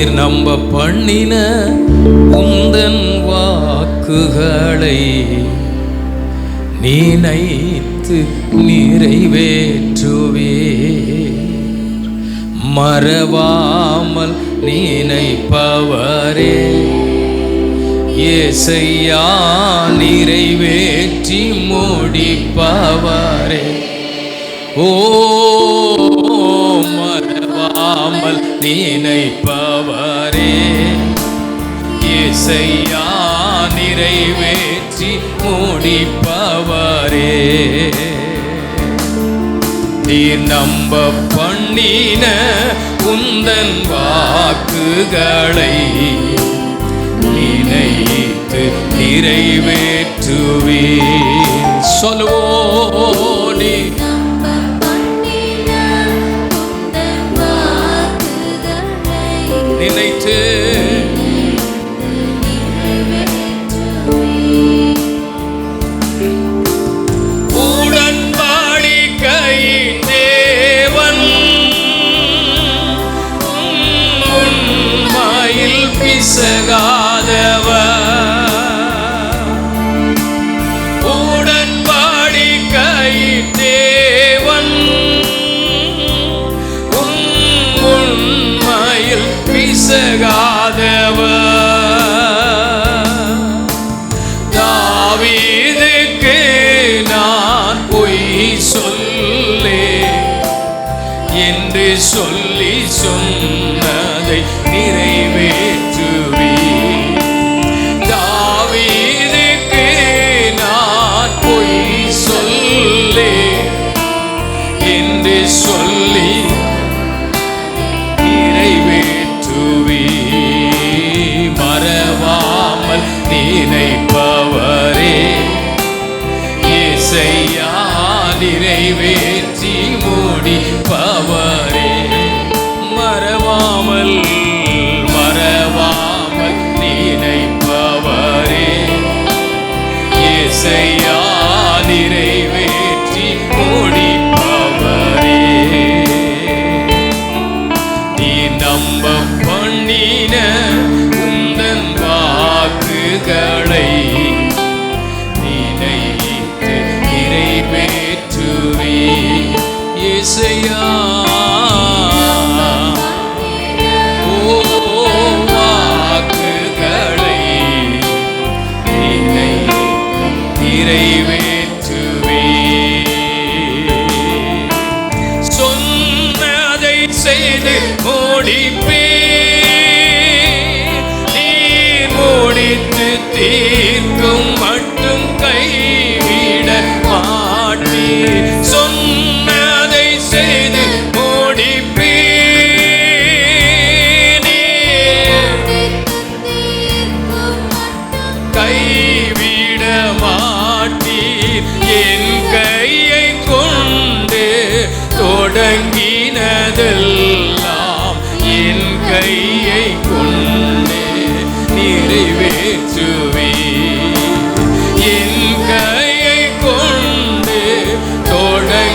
நீர் நம்ப பண்ணின உந்தன் வாக்குகளை நினைத்து நிறைவேற்றுவீர். மறவாமல் நினைப்பவரே ஏசையா, நிறைவேற்றி முடிப்பவரே. ஓ மறவாமல் நினைப்பவரே ஏசையா, நிறைவேற்றி முடிப்பவரே. நீர் நம்ப பண்ணின உந்தன் வாக்குகளை நினைத்து நிறைவேற்றுவீர். சொல்லுவோனே நினைத்து உடன்படிக்கை தேவன் உண்மையில் பிசகாதவர். உடன்படிக்கை தேவன் உண்மையில் பிசகாதவர். தாவீதுக்கு நான் பொய் சொல்லே என்று சொல்லி சொன்னதை நிறைவேற்றுவீர். தாவீதுக்கு நான் பொய் சொல்லே என்று சொல்லி நிறைவேற்றுவீர். மறவாமல் நினைப்பவரே ஏசையா, நிறைவேற்றி முடிப்பவரே. மறவாமல் மறவாமல் நினைப்பவரே ஏசையா, நிறைவேற்றி முடிப்பவரே. நீ நம்ப பண்ணின உந்தன் வாக்குகளை நினைத்து நிறைவேற்றுவீர். ஏசையா, ஓ வாக்குகளை நினைத்து நிறைவேற்றுவீர். சொன்னதை செய்து முடிப்பீர். நீர் முடித்து தீர்க்கும் மட்டும் கைவிட மாட்டீர். சொன்னதை செய்து முடிப்பீர். நீர் கைவிட மாட்டீர். என் கையை கொண்டு தொடங்கினதெல்லாம் என் கையை கொண்டு நிறைவேற்றுவீர். என் கையை கொண்டு தொடங்கினதெல்லாம்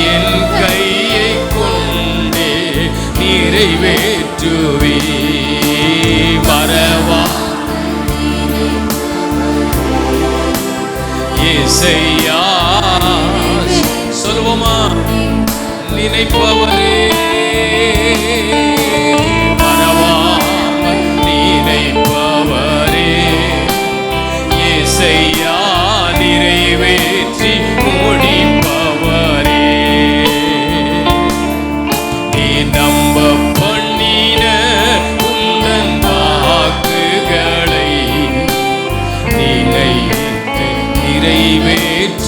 என் கையை கொண்டு நிறைவேற்றுவீர். மறவா ஏசையா, சொல்லுவோமா, நினைப்பவரே மறவாமல் நினைப்பவரே ஏசையா, நிறைவேற்றி முடிப்பவரே. நீ நம்ப பண்ணின உந்தன் வாக்குகளை நினைத்து நிறைவேற்றுவீர்.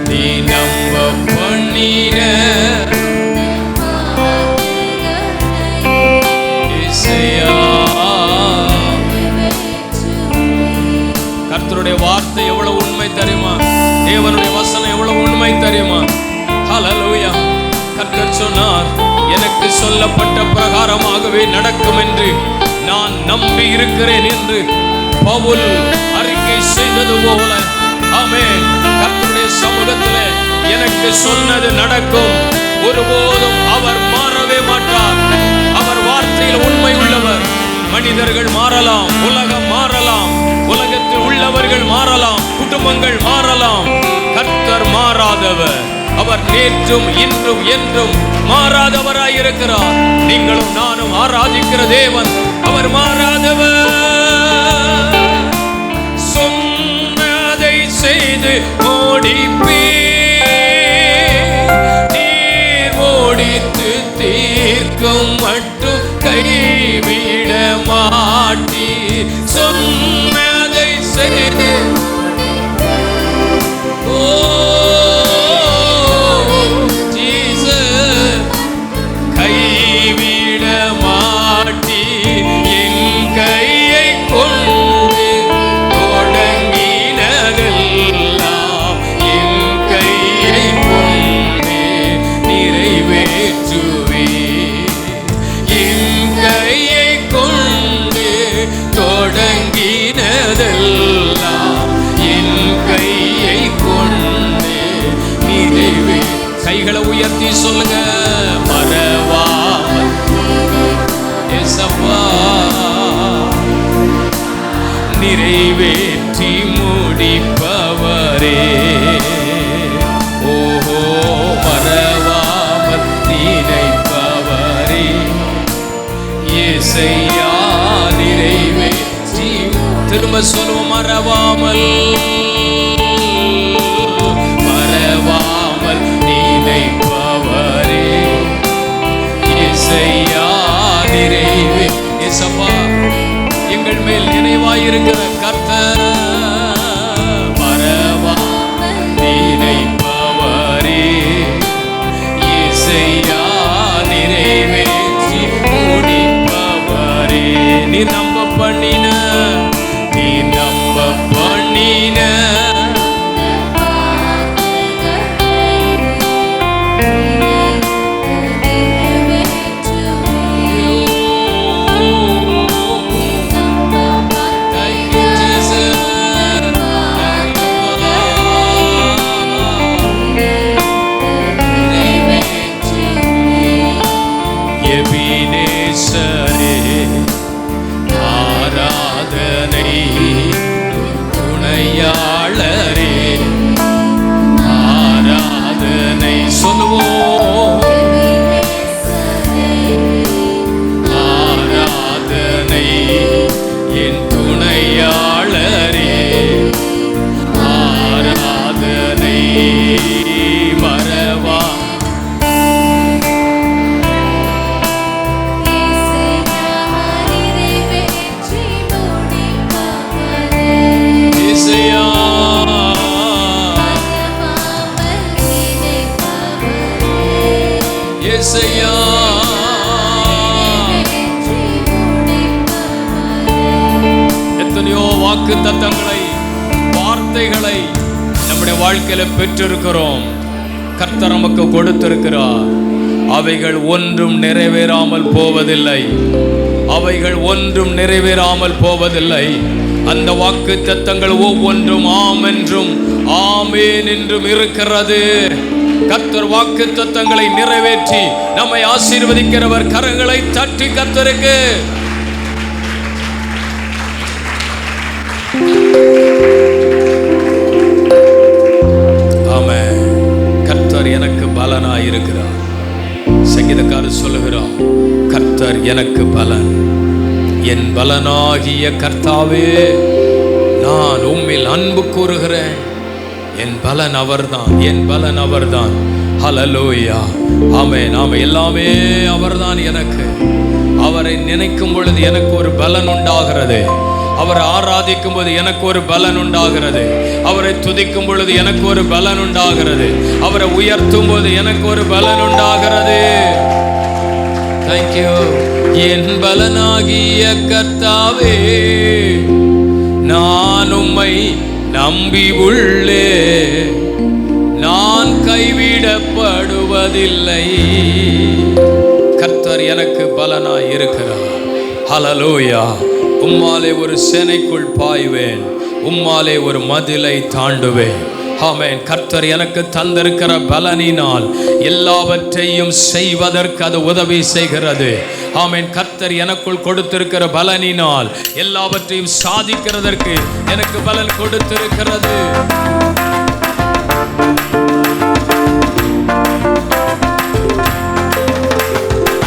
நீ நம்ப பண்ணின ஏசையா. கர்த்தருடைய வார்த்தை எவ்வளவு உண்மை தெரியுமா? தேவனுடைய வசனம் எவ்வளவு உண்மை தெரியுமா? ஹல்லேலூயா. கர்த்தர் சொன்னார், எனக்கு சொல்லப்பட்ட பிரகாரமாகவே நடக்கும் என்று நான் நம்பி இருக்கிறேன் என்று பவுல் அறிக்கை செய்தது போல, ஆமென், கர்த்தருடைய சமூகத்திலே எனக்கு சொன்னது நடக்கும். ஒருபோதும் அவர் மாறவே மாட்டார். அவர் வார்த்தையில் உண்மை உள்ளவர். மனிதர்கள் மாறலாம், உலகம் மாறலாம், உலகத்தில் உள்ளவர்கள் மாறலாம், குடும்பங்கள் மாறலாம், கர்த்தர் மாறாதவர். அவர் நேற்றும் இன்றும் என்றும் மாறாதவராயிருக்கிறார். நீங்களும் நானும் ஆராதிக்கிற தேவன் அவர் மாறாதவர். சொன்னதை செய்து நீர் ஓடித்து தீர்க்கும் மட்டும் கைவிட மாட்டீர். சொன்னதை செய்து கைவிட மாட்டீர். என் கையை கொண்டு தொடங்கினதெல்லாம் என் கையை கொண்டு நிறைவேற்றுவீர். என் கையை கொண்டு தொடங்கினதெல்லாம் என் கையை கொண்டு நிறைவே. கைகளை உயர்த்தி சொல்லுங்க. மறவாமல் இயேசப்பா நிறைவேற்றி முடிப்பவரே. ஓஹோ மறவாமல் நினைப்பவரே. இயேசையா நிறைவேற்றி. திரும்ப சொல்லுவோம். மறவாமல் நினைப்பவரே. இயேசையா இயேசப்பா எங்கள் மேல் நினைவாயிருக்கிற கர்த்தர் மறவாமல் நினைப்பவரே. இயேசையா நிறைவேற்றி முடிப்பவரே. நீ நம்ப பண்ணின எத்தனையோ வாக்கு தத்தங்களை வார்த்தைகளை நம்முடைய வாழ்க்கையில பெற்றிருக்கிறோம். கர்த்தர் நமக்கு கொடுத்திருக்கிறார். அவைகள் ஒன்றும் நிறைவேறாமல் போவதில்லை. அவைகள் ஒன்றும் நிறைவேறாமல் போவதில்லை. அந்த வாக்கு தத்தங்கள் ஒவ்வொன்றும் ஆம் என்றும் ஆமேன் என்றும் இருக்கிறது. கர்த்தர் வாக்கு தத்தங்களை நிறைவேற்றி நம்மை ஆசீர்வதிக்கிறவர். கரங்களை தட்டி கர்த்தருக்கு ஆமென். கர்த்தர் எனக்கு பலனாய் இருக்கிறார். சங்கீதக்காரர் சொல்லுகிறார், கர்த்தர் எனக்கு பலன். என் பலனாகிய கர்த்தாவே, நான் உம்மில் அன்பு கூறுகிறேன். என் பலன் அவர்தான், என் பலன் அவர்தான். ஹல்லேலூயா. ஆமென். ஆமென். எல்லாமே அவர்தான் எனக்கு. அவரை நினைக்கும் பொழுது எனக்கு ஒரு பலன் உண்டாகிறது. அவரை ஆராதிக்கும் போது எனக்கு ஒரு பலன் உண்டாகிறது. அவரை துதிக்கும் பொழுது எனக்கு ஒரு பலன் உண்டாகிறது. அவரை உயர்த்தும் போது எனக்கு ஒரு பலன் உண்டாகிறது. தேங்க்யூ. என் பலனாகிய கர்த்தாவே, நான் உம்மை நம்பி உள்ளே, நான் கைவிடப்படுவதில்லை. கர்த்தர் எனக்கு பலனாய் இருக்கிறார். ஹல்லேலூயா. உம்மாலே ஒரு சேனைக்குள் பாய்வேன், உம்மாலே ஒரு மதிலை தாண்டுவேன். ஆமென். கர்த்தர் எனக்கு தந்திருக்கிற பலனினால் எல்லாவற்றையும் செய்வதற்கு அது உதவி செய்கிறது. ஆமென். கர்த்தர் எனக்குள் கொடுத்திருக்கிற பலனினால் எல்லாவற்றையும் சாதிக்கிறதற்கு எனக்கு பலன் கொடுத்திருக்கிறது.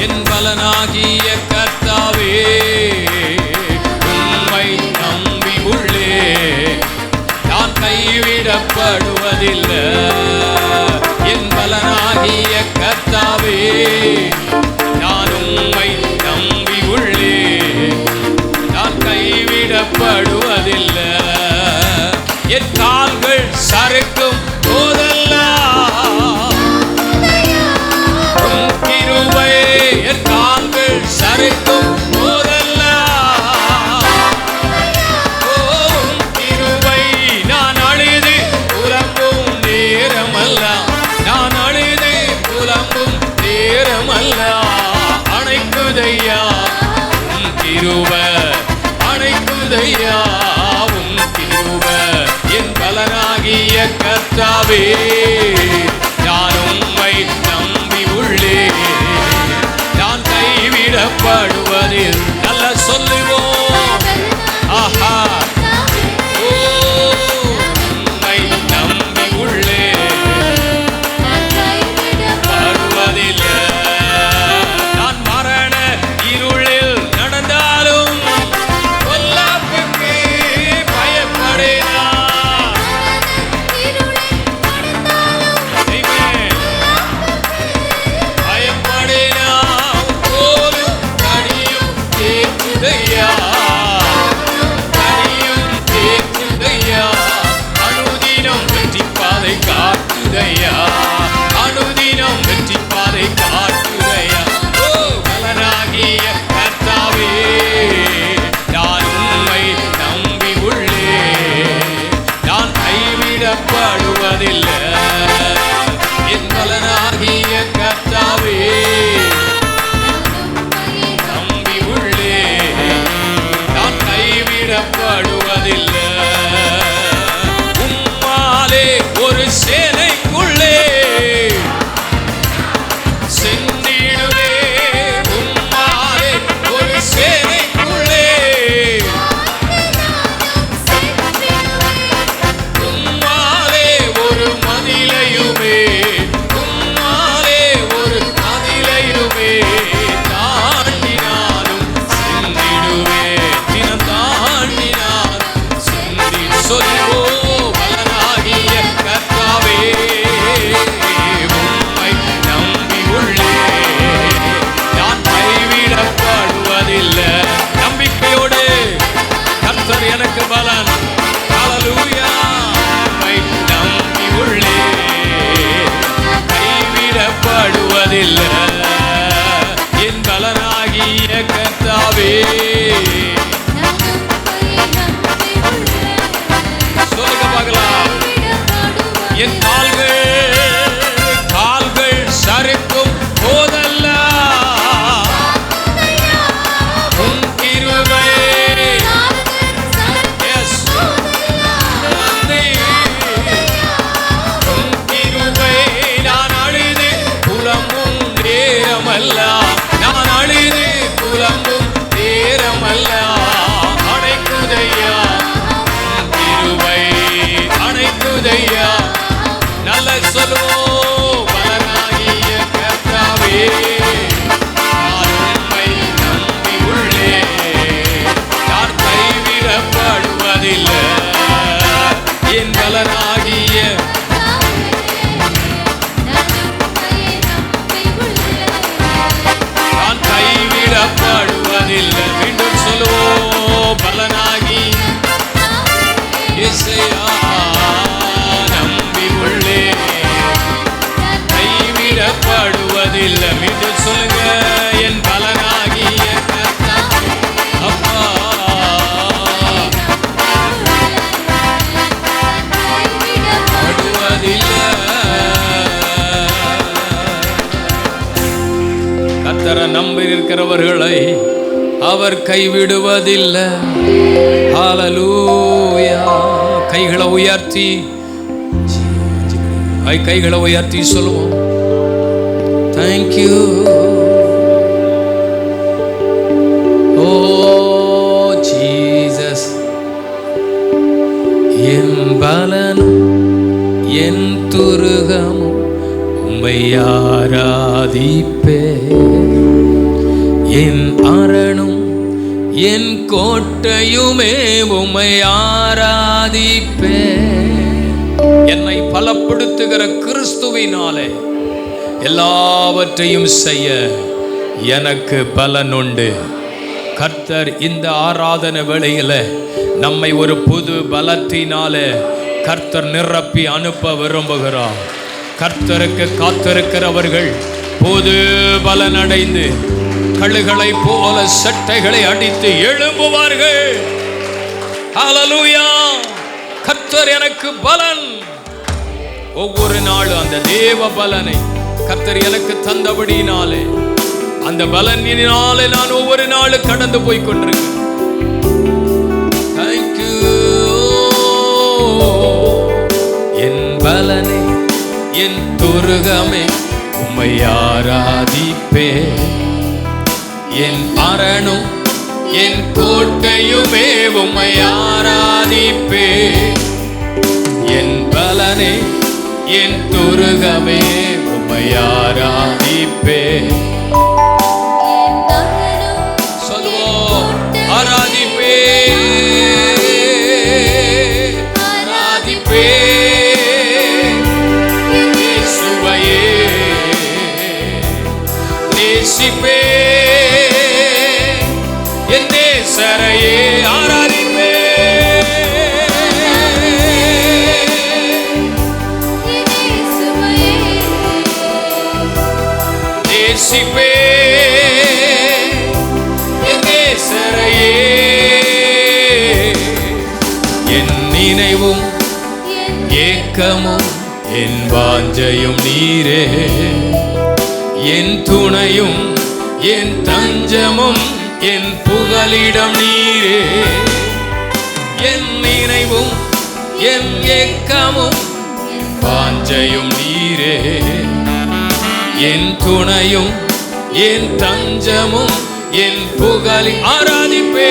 என் பலனாகிய கர்த்தாவே உம்மை நம்பி உள்ளே, நான் கைவிடப்படுவதில்லை. என் பலனாகிய கர்த்தாவே நான் உம்மை நம்பி உள்ளே, நான் கைவிடப்படுவதில்லை. என் கால்கள் சறுக்கும் போதெல்லாம் உம் கிருபை, என் கால்கள் சறுக்கும் போதெல்லாம் உம் கிருபை. நான் அழுது புலம்பும் நேரமல்ல, நான் அழுது புலம்பும் நேரமல்ல, அணைக்குதையா உம் கிருபை, அணைக்குதையா உம் கிருபை. என் பலனாகிய கர்த்தாவே நான் உம்மை நம்பி உள்ளே, நான் கைவிடப்படுவதில். நல்ல சொல்லுவோம். ஆஹா, உம்மை நம்பி உள்ளே, படுவதில்லை. நான் மரண இருளில் நடந்தாலும் பொல்லாப்புக்கு பயப்படேனா. பயப்படேனா, போலும் தனியும் தேக்குதையா, தனியும் தேக்குதையா. அனுதினம் வெற்றி பாதை காட்டுதையா, அனுதினம் வெற்றி பாதை காட்டுதையா. ஓ பலனாகிய கர்த்தாவே நான் உம்மை நம்பி உள்ளே, நான் கைவிடப்படுவதில்லை. என் பலனாகிய கர்த்தாவே நம்பி உள்ளே, நான் கைவிடப்படுவதில்லை. உம்மாலே ஒரு சேனைக்குள்ளே சென்றிடுவே, உம்மாலே ஒரு சேனைக்குள்ளே, உம்மாலே ஒரு மதிலையுமே, உம்மாலே ஒரு மதிலையுமே தாண்டினாலும் சென்றிடுவே, தினம் தாண்டினாலும் சென்றி. சொல்வோ பலனாகிய கர்த்தாவே உம்மை நம்பி உள்ளே, நான் கைவிடப்படுவதில்லை. நம்பிக்கையோடு கர்த்தர் எனக்கு பலன். ஹல்லேலூயா. உம்மை நம்பி உள்ளே, கைவிடப்படுவதில்லை. என் பலனாகிய கர்த்தாவே. சொல்லுங்க பார்க்கலாம். என் கால்கள் சறுக்கும் போதெல்லாம் உம் கிருபை. Yes. உம் கிருபை. நான் அழுது புலம்பும் நேரமல்ல, நான் அழுது புலம்பும் நேரமல்ல, அணைக்குதையா உம் கிருபை, அணைக்குதையா. நல்ல சொல்லுவோம். பலனாகிய கர்த்தாவே நான் உம்மை நம்பி உள்ளே, நான் கைவிடப்படுவதில்லை. என் பலனாகிய நான் கைவிடப்படுவதில்லை. மீண்டும் சொல்லுவோம். பலனாகி இயேசுயா நம்பி உள்ளே, கைவிடப்படுவதில்லை. மீண்டும் சொல்லுங்க. என் பலனாகிய கர்த்தாவே. அப்பா படுவதில்லை. கர்த்தரை நம்பி இருக்கிறவர்களை அவர் கைவிடுவதில்லை. ஹல்லேலூயா. கைகளை உயர்த்தி கைகளை உயர்த்தி சொல்லுவோம். தேங்க்யூ ஓ ஜீசஸ். என் பலனும் என் துருகமும் உம்மை ஆராதிப்பே. என் அரணும் என் கோட்டையுமே உம்மை ஆராதிப்பே. என்னை பலப்படுத்துகிற கிறிஸ்துவினாலே எல்லாவற்றையும் செய்ய எனக்கு பலன் உண்டு. கர்த்தர் இந்த ஆராதனை வேளையில நம்மை ஒரு புது பலத்தினாலே கர்த்தர் நிரப்பி அனுப்ப விரும்புகிறார். கர்த்தருக்கு காத்திருக்கிறவர்கள் புது பலன் அடைந்து கழுகளை போல சட்டைகளை அடித்து எழும்புவார்கள். ஹல்லேலூயா. கர்த்தர் எனக்கு பலன். ஒவ்வொரு நாளும் அந்த தேவ பலனை கர்த்தர் எனக்கு தந்தபடியினாலே அந்த பலனினாலே நான் ஒவ்வொரு நாளும் கடந்து போய் கொண்டிருக்கிறேன். தேங்க்யூ. என் பலனை என் துருகமே உம்மை ஆராதிப்பே. என் அரணும் என் கோட்டையுமே உம்மை ஆராதிப்பே. என் பலனே என் துருகமே உம்மை ஆராதிப்பே. சொல்லுவோம். ஆராதிப்பே ஆராதிப்பே இயேசுவையே நேசிப்பே. என் நேசரையே ஆராதிப்பே. நேசிப்பே என் நேசரையே. என் நினைவும் ஏக்கமும் என் வாஞ்சையும் நீரே. என் துணையும் என் தஞ்சமும் என் புகலிடம் நீரே. என் நினைவும் என் ஏக்கமும் வாஞ்சையும் நீரே. என் துணையும் என் தஞ்சமும் என் புகழி ஆராதிப்பே.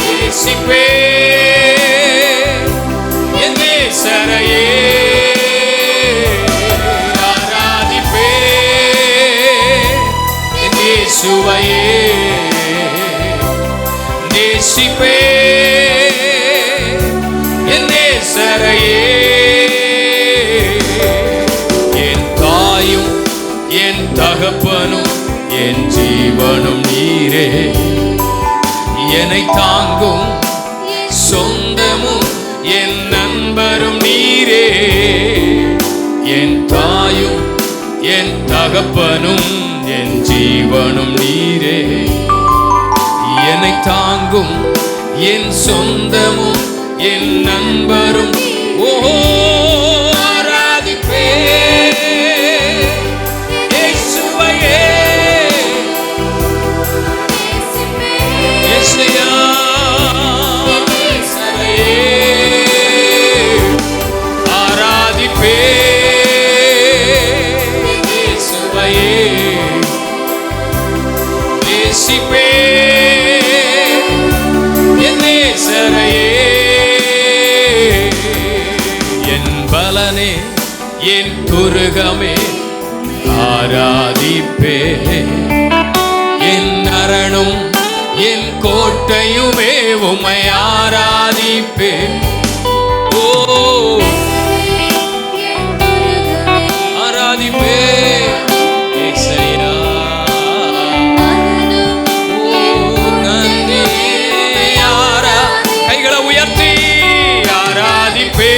நேசிப்பே என் நேசரையே ஆராதிப்பே. என் இயேசுவையே நேசிப்பே. என் நேசரையே. என் தாயும் என் தகப்பனும் என் ஜீவனும் நீரே. என்னை தாங்கும் சொந்தமும் என் நண்பரும் நீரே. என் தாயும் என் தகப்பனும் என் ஜீவனும் நீரே. என்னை தாங்கும் என் சொந்தமும் என் நண்பரும். ஓஹோ ஆராதிப்பே இயேசுவையே. இயேசுயா ஆராதிப்பே இயேசுவையே. நேசிப்பே என் நேசரையே. என் பலனே என் துருகமே ஆராதிப்பே. என் அரணும் என் கோட்டையுமே உம்மை ஆராதிப்பே. ஓ ஆராதிப்பே இயேசுயா. நன்றி. கைகளை உயர்த்தி ஆராதிப்பே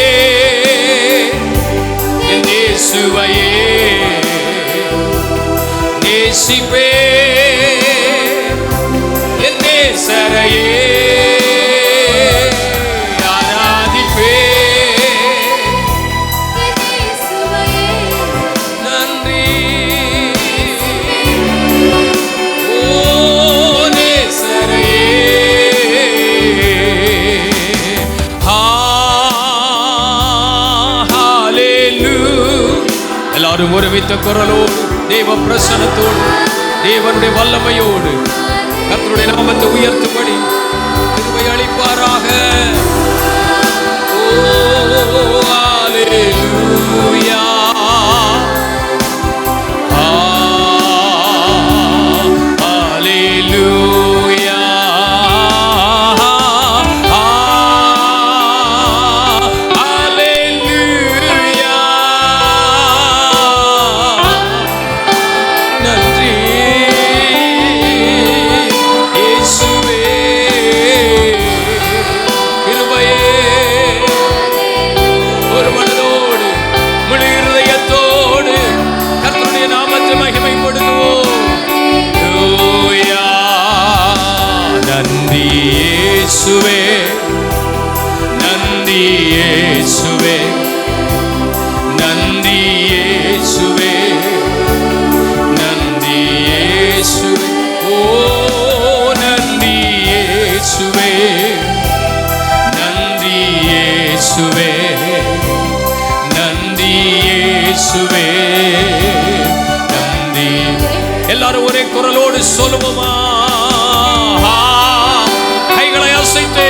என் இயேசுவையே. நேசிப்பே என் நேசரையே ஆராதிப்பே. நன்றி. ஓ தவித்த குரலோடு, தேவ பிரசன்னத்தோடு, தேவனுடைய வல்லமையோடு கர்த்தருடைய நாமத்தை உயர்த்தும்படி கிருபை அளிப்பாராக. ஓ அல்லேலூயா, அல்லேலூயா, அல்லேலூயா. நன்றி இயேசுவே, கிருபையே. ஒரு மனதோடு முழு இருதயத்தோடு கர்த்தருடைய நாமத்தை மகிமைப்படுத்துவோம். அல்லேலூயா. நன்றி இயேசுவே, நன்றி இயேசுவே, நன்றி இயேசுவே, நன்றி இயேசுவே. ஓ நன்றி இயேசுவே, நன்றி இயேசுவே, நன்றி இயேசுவே, நன்றி. எல்லாரும் ஒரே குரலோடு சொல்லுவோமா? கைகளை அசைத்து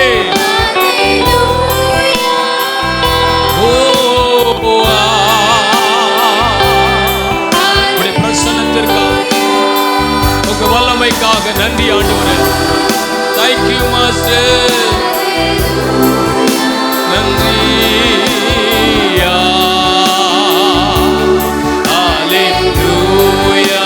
பிரசன்னத்திற்காக, உங்க வல்லமைக்காக நன்றி ஆண்டவரே. Thank you master. நன்றி. அல்லேலூயா.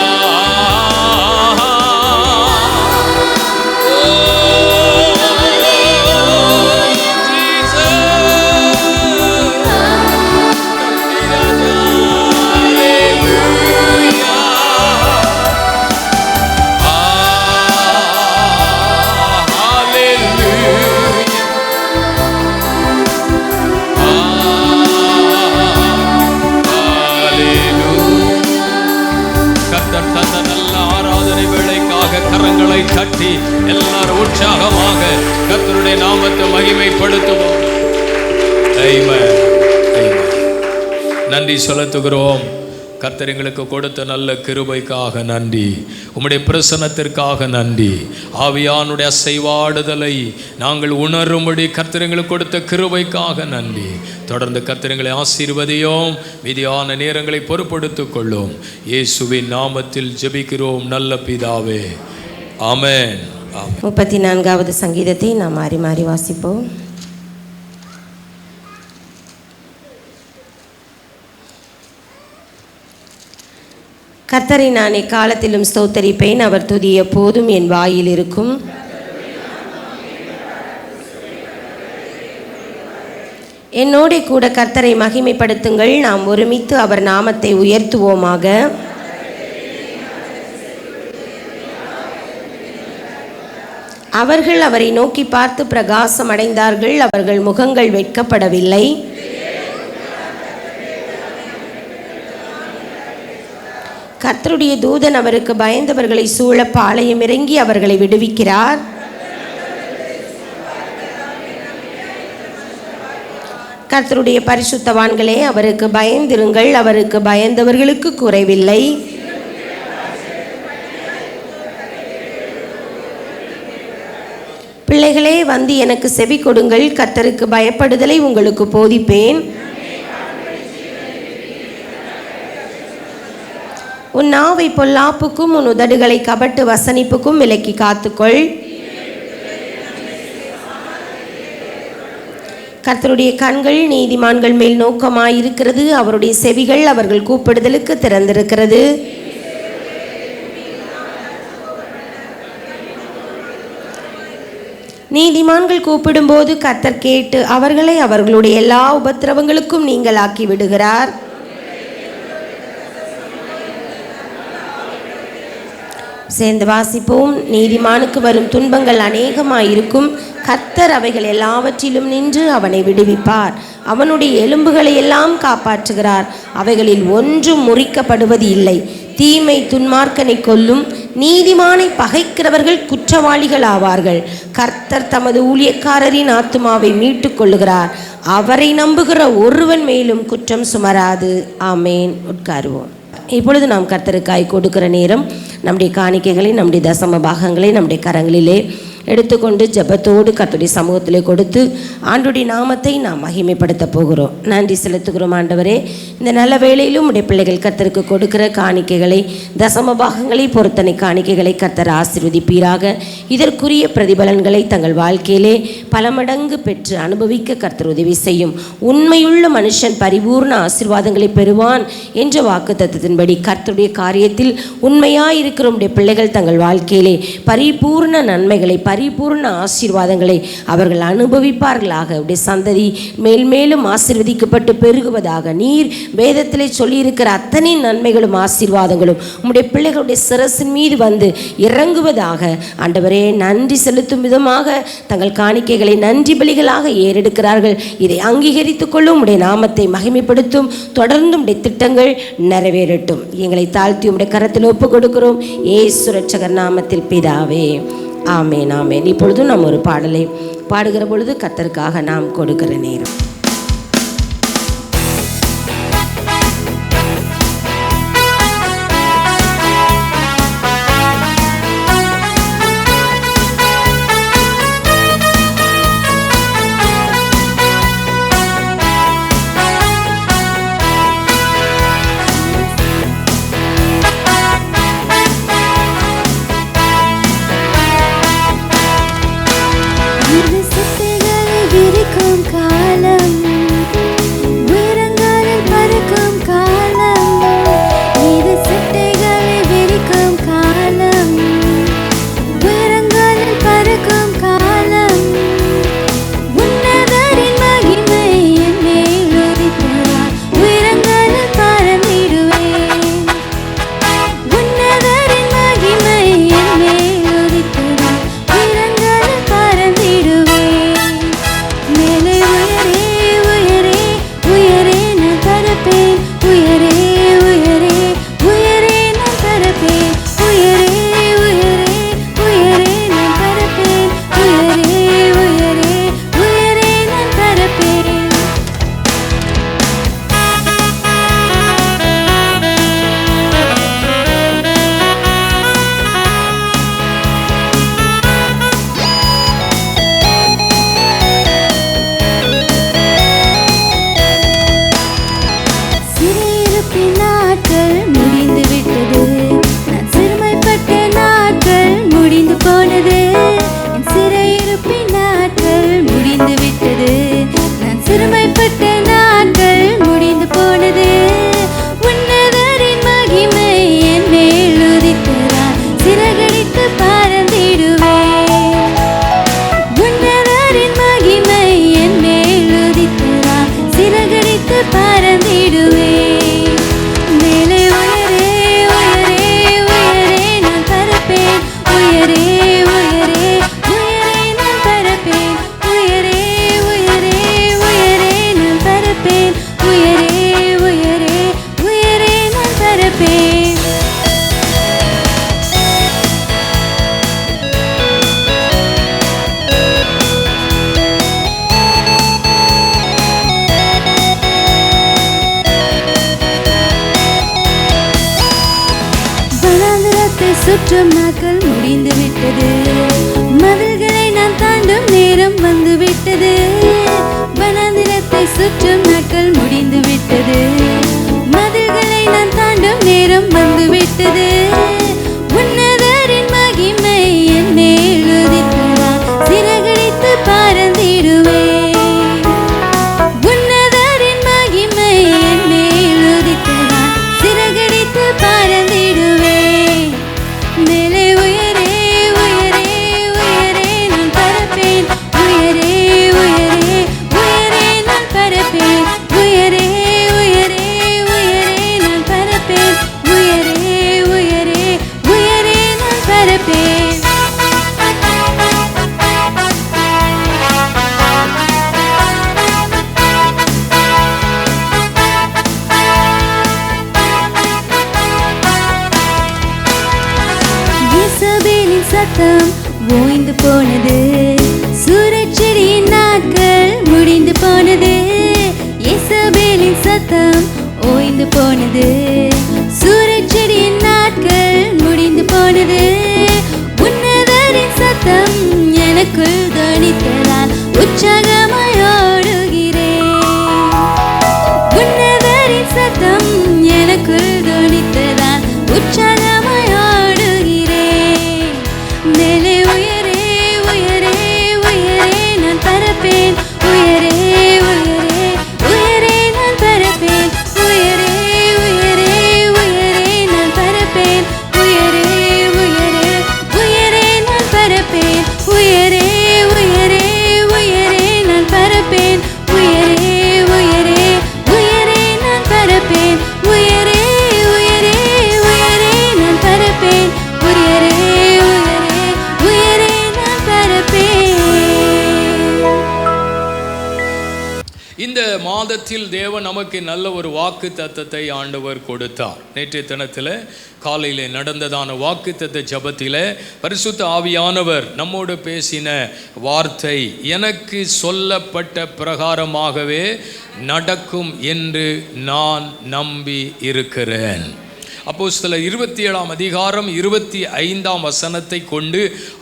கரங்களை தட்டி எல்லாரும் உற்சாகமாக கர்த்தருடைய நாமத்தை மகிமைப்படுத்துவோம். ஆமென். நன்றி செலுத்துகிறோம். கர்த்தர் எங்களுக்கு கொடுத்த நல்ல கிருபைக்காக நன்றி. உம்முடைய பிரசன்னத்திற்காக நன்றி. ஆவியானுடைய அசைவாடுதலை நாங்கள் உணரும்படி கர்த்தர் எங்களுக்கு கொடுத்த கிருபைக்காக நன்றி. தொடர்ந்து கர்த்தர் எங்களை ஆசீர்வதியும். மீதியான நேரங்களை பொறுப்படுத்திக் கொள்ளும். இயேசுவின் நாமத்தில் ஜெபிக்கிறோம் நல்ல பிதாவே. ஆமென். 34வது சங்கீதத்தை நாம் மாறி மாறி வாசிப்போம். கர்த்தரை நான் எக்காலத்திலும் ஸ்தோத்தரிப்பேன், அவர் துதி எப்போதும் என் வாயில் இருக்கும். என்னோட கூட கர்த்தரை மகிமைப்படுத்துங்கள், நாம் ஒருமித்து அவர் நாமத்தை உயர்த்துவோமாக. அவர்கள் அவரை நோக்கி பார்த்து பிரகாசம் அடைந்தார்கள், அவர்கள் முகங்கள் வெட்கப்படவில்லை. கர்த்தருடைய தூதன் அவருக்கு பயந்தவர்களை சூழ பாளையம் இறங்கி அவர்களை விடுவிக்கிறார். கர்த்தருடைய பரிசுத்தவான்களே, அவருக்கு பயந்திருங்கள், அவருக்கு பயந்தவர்களுக்கு குறைவில்லை. பிள்ளைகளே, வந்து எனக்கு செவி கொடுங்கள், கர்த்தருக்கு பயப்படுதலை உங்களுக்கு போதிப்பேன். உன் நாவை பொல்லாப்புக்கும் உன் உதடுகளை கபட்டு வசனிப்புக்கும் விலக்கி காத்துக்கொள். கர்த்தருடைய கண்கள் நீதிமான்கள் மேல் நோக்கமாயிருக்கிறது, அவருடைய செவிகள் அவர்கள் கூப்பிடுதலுக்கு திறந்திருக்கிறது. நீதிமான்கள் கூப்பிடும்போது கர்த்தர் கேட்டு அவர்களை அவர்களுடைய எல்லா உபத்திரவங்களுக்கும் நீங்களாக்கி விடுகிறார். சேர்ந்து வாசிப்போம். நீதிமானுக்கு வரும் துன்பங்கள் அநேகமாயிருக்கும், கர்த்தர் அவைகள் எல்லாவற்றிலும் நின்று அவனை விடுவிப்பார். அவனுடைய எலும்புகளை எல்லாம் காப்பாற்றுகிறார், அவைகளில் ஒன்றும் முறிக்கப்படுவது இல்லை. தீமை துன்மார்க்கனை கொல்லும், நீதிமானை பகைக்கிறவர்கள் குற்றவாளிகள் ஆவார்கள். கர்த்தர் தமது ஊழியக்காரரின் ஆத்துமாவை மீட்டுக் கொள்ளுகிறார், அவரை நம்புகிற ஒருவன் மேலும் குற்றம் சுமராது. ஆமேன். உட்காருவோம். இப்பொழுது நாம் கர்த்தருக்காய் கொடுக்கிற நேரம் நம்முடைய காணிக்கைகளை, நம்முடைய தசம பாகங்களை நம்முடைய கரங்களிலே எடுத்துக்கொண்டு ஜெபத்தோடு கர்த்தருடைய சமூகத்திலே கொடுத்து ஆண்டவருடைய நாமத்தை நாம் மகிமைப்படுத்த போகிறோம். நன்றி செலுத்துகிறோம் ஆண்டவரே. இந்த நல்ல வேளையிலும் உடைய பிள்ளைகள் கர்த்தருக்கு கொடுக்கிற காணிக்கைகளை, தசம பாகங்களை, பொருத்தனை காணிக்கைகளை கர்த்தர் ஆசீர்வதிப்பீராக. இதற்குரிய பிரதிபலன்களை தங்கள் வாழ்க்கையிலே பல மடங்கு பெற்று அனுபவிக்க கர்த்தர் உதவி செய்யும். உண்மையுள்ள மனுஷன் பரிபூர்ண ஆசீர்வாதங்களை பெறுவான் என்ற வாக்குத்தத்தத்தின்படி கர்த்தருடைய காரியத்தில் உண்மையாயிருக்கிற உடைய பிள்ளைகள் தங்கள் வாழ்க்கையிலே பரிபூர்ண நன்மைகளை, பரிபூர்ண ஆசீர்வாதங்களை அவர்கள் அனுபவிப்பார்களாக. உடைய சந்ததி மேல்மேலும் ஆசீர்வதிக்கப்பட்டு பெருகுவதாக. நீர் வேதத்திலே சொல்லியிருக்கிற அத்தனை நன்மைகளும் ஆசீர்வாதங்களும் உம்முடைய பிள்ளைகளுடைய சிரசின் மீது வந்து இறங்குவதாக. ஆண்டவரே, நன்றி செலுத்தும் விதமாக தங்கள் காணிக்கைகளை நன்றி பலிகளாக ஏறெடுக்கிறார்கள். இதை அங்கீகரித்துக் கொள்ளும். உடைய நாமத்தை மகிமைப்படுத்தும். தொடர்ந்து உடைய திட்டங்கள் நிறைவேறட்டும். எங்களை தாழ்த்தி உடைய கரத்தில் ஒப்புக் கொடுக்கிறோம். இயேசு இரட்சகர் நாமத்தில் பிதாவே, ஆமேன், ஆமேன். இப்பொழுதும் நாம் ஒரு பாடலை பாடுகிற பொழுது கர்த்தருக்காக நாம் கொடுக்கிற நேரம். காலம் உயரங்களில் பறக்கும் காலம், இது சிட்டைகளை விரிக்கும் காலம், உயரங்களில் பறக்கும் காலம். உன்னதரின் மகிமை என் மேல் உதித்தார், உயரங்களில் பறந்திடுவேன். உன்னதரின் மகிமை என் மேல் உதித்தார், உயரங்களில் பறந்திடுவேன். மேலே உயரே உயரே உயரே நான் பறப்பேன், உயரே உயரே உயரே நான் பறப்பேன், உயரே உயரே உயரே நான் பறப்பேன், உயரே உயரே உயரே நான் பறப்பேன். சிறையிருப்பின் நாட்கள் முடிந்து விட்டது, நான் சிறுமைப்பட்ட நாட்கள் முடிந்து போனது. என் சிறையிருப்பின் நாட்கள் முடிந்து விட்டது, நான் சிறுமைப்பட்ட நாட்கள் முடிந்து போனது. உன்னதரின் மகிமை என் மேல் உதித்ததால் சிறகடித்து பறந்திடுவேன். உன்னதரின் மகிமை என் மேல் உதித்ததால் சிறகடித்து பறந்திடுவேன். மேலே உயரே உயரே உயரே நான் பறப்பேன், உயரே உயரே உயரே நான் பறப்பேன், உயரே உயரே உயரே நான் பறப்பேன், உயரே உயரே உயரே நான் பறப்பேன். வனாந்திரத்தை சுற்றும் நாட்கள் முடிந்து விட்டது, மதில்களை நான் தாண்டும் நேரம் வந்து விட்டது. வனாந்திரத்தை சுற்றும் நாட்கள் முடிந்து விட்டது, மதில்களை நான் தாண்டும் நேரம் வந்து விட்டது. உன்னதரின் மகிமை என் மேல் உதித்ததால் சிறகடித்து பறந்திடுவேன். உன்னதரின் மகிமை என் மேல் உதித்ததால் சிறகடித்து பறந்திடுவேன். மேலே உயரே உயரே உயரே நான் பறப்பேன், உயரே உயரே உயரே நான் பறப்பேன், உயரே உயரே உயரே நான் பறப்பேன், உயரே உயரே உயரே நான் பறப்பேன். இசபேலின் சத்தம் ஓய்ந்து போனது, சூரச்செடியின் நாட்கள் முடிந்து போனது. இசபேலின் சத்தம் ஓய்ந்து போனது, சூர சத்தம் எனக்குள் தொனித்ததால் உற்சாகமாய் ஓடுகிறேன். உன்னதரின் சத்தம் எனக்குள் தொனித்ததால் உற்சாகமாய் ஓடுகிறேன். மேலே உயரே உயரே உயரே நான் பறப்பேன். உயரே உயரே உயரே நான் பறப்பேன். உயரே உயரே உயரே நான் பறப்பேன். உயரே உயரே உயரே நான் பறப்பேன். உயரே உயரே உயரே நான் பறப்பேன். உயரே உயரே உயரே நான் பறப்பேன். உயரே உயரே உயரே நான் பறப்பேன். உயரே உயரே உயரே நான் பறப்பேன். இந்த மாதத்தில் தேவன் நமக்கு நல்ல ஒரு வாக்கு தத்தத்தை ஆண்டவர் கொடுத்தார். நேற்றைய தினத்தில் காலையில் நடந்ததான வாக்கு தத்த ஜபத்தில் பரிசுத்த ஆவியானவர் நம்மோடு பேசின வார்த்தை, எனக்கு சொல்லப்பட்ட பிரகாரமாகவே நடக்கும் என்று நான் நம்பி இருக்கிறேன். அப்போஸ்தலர் 27 அதிகாரம் 25 வசனத்தை கொண்டு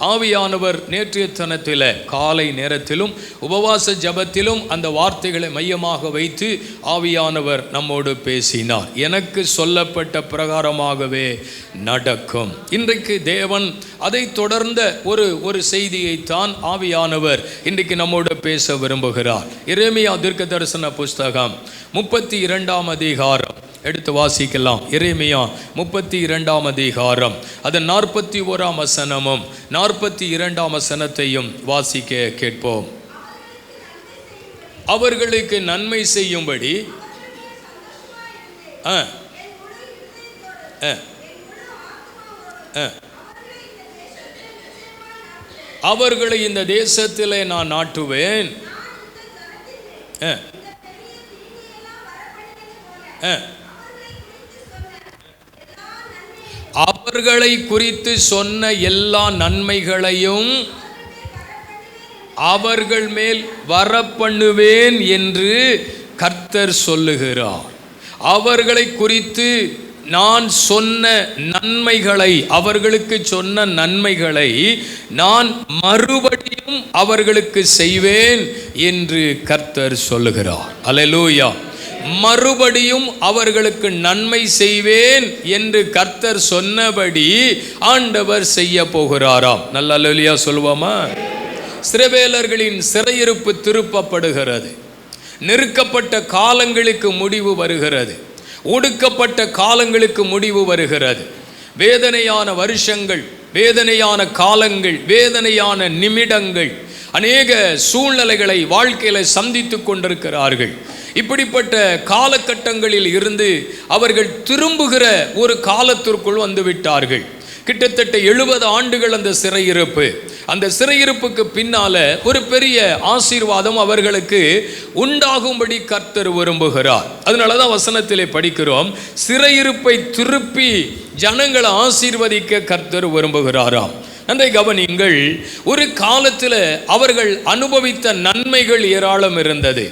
ஆவியானவர் நேற்றைய தினத்தில் காலை நேரத்திலும் உபவாச ஜபத்திலும் அந்த வார்த்தைகளை மையமாக வைத்து ஆவியானவர் நம்மோடு பேசினார். எனக்கு சொல்லப்பட்ட பிரகாரமாகவே நடக்கும். இன்றைக்கு தேவன் அதை தொடர்ந்த ஒரு செய்தியைத்தான் ஆவியானவர் இன்றைக்கு நம்மோடு பேச விரும்புகிறார். எரேமியா தீர்க்க தரிசன புஸ்தகம் 32 அதிகாரம் எடுத்து வாசிக்கலாம். எரேமியா 32 அதிகாரம் அதன் 41 வசனமும் 42 வசனத்தையும் வாசிக்க கேட்போம். அவர்களுக்கு நன்மை செய்யும்படி அவர்களை இந்த தேசத்திலே நான் நாட்டுவேன். அவர்களை குறித்து சொன்ன எல்லா நன்மைகளையும் அவர்கள் மேல் வரப்பண்ணுவேன் என்று கர்த்தர் சொல்லுகிறார். அவர்களை குறித்து நான் சொன்ன நன்மைகளை, அவர்களுக்கு சொன்ன நன்மைகளை நான் மறுபடியும் அவர்களுக்கு செய்வேன் என்று கர்த்தர் சொல்லுகிறார். அல்லேலூயா. மறுபடியும் அவர்களுக்கு நன்மை செய்வேன் என்று கர்த்தர் சொன்னபடி ஆண்டவர் செய்ய போகிறாராம். நல்ல அல்லேலூயா சொல்லுவோமா? இஸ்ரவேலர்களின் சிறையிருப்பு திருப்பப்படுகிறது. நெருக்கப்பட்ட காலங்களுக்கு முடிவு வருகிறது. ஒடுக்கப்பட்ட காலங்களுக்கு முடிவு வருகிறது. வேதனையான வருஷங்கள், வேதனையான காலங்கள், வேதனையான நிமிடங்கள், அநேக சூழ்நிலைகளை வாழ்க்கையில சந்தித்து கொண்டிருக்கிறார்கள். இப்படிப்பட்ட காலகட்டங்களில் இருந்து அவர்கள் திரும்புகிற ஒரு காலத்திற்குள் வந்து விட்டார்கள். கிட்டத்தட்ட 70 ஆண்டுகள் அந்த சிறையிருப்பு. அந்த சிறையிருப்புக்கு பின்னால ஒரு பெரிய ஆசீர்வாதம் அவர்களுக்கு உண்டாகும்படி கர்த்தர் விரும்புகிறார். அதனாலதான் வசனத்திலே படிக்கிறோம், சிறையிருப்பை திருப்பி ஜனங்களை ஆசீர்வதிக்க கர்த்தர் விரும்புகிறாராம். நன்றை கவனியுங்கள். ஒரு காலத்தில் அவர்கள் அனுபவித்த நன்மைகள் ஏராளம் இருந்தது.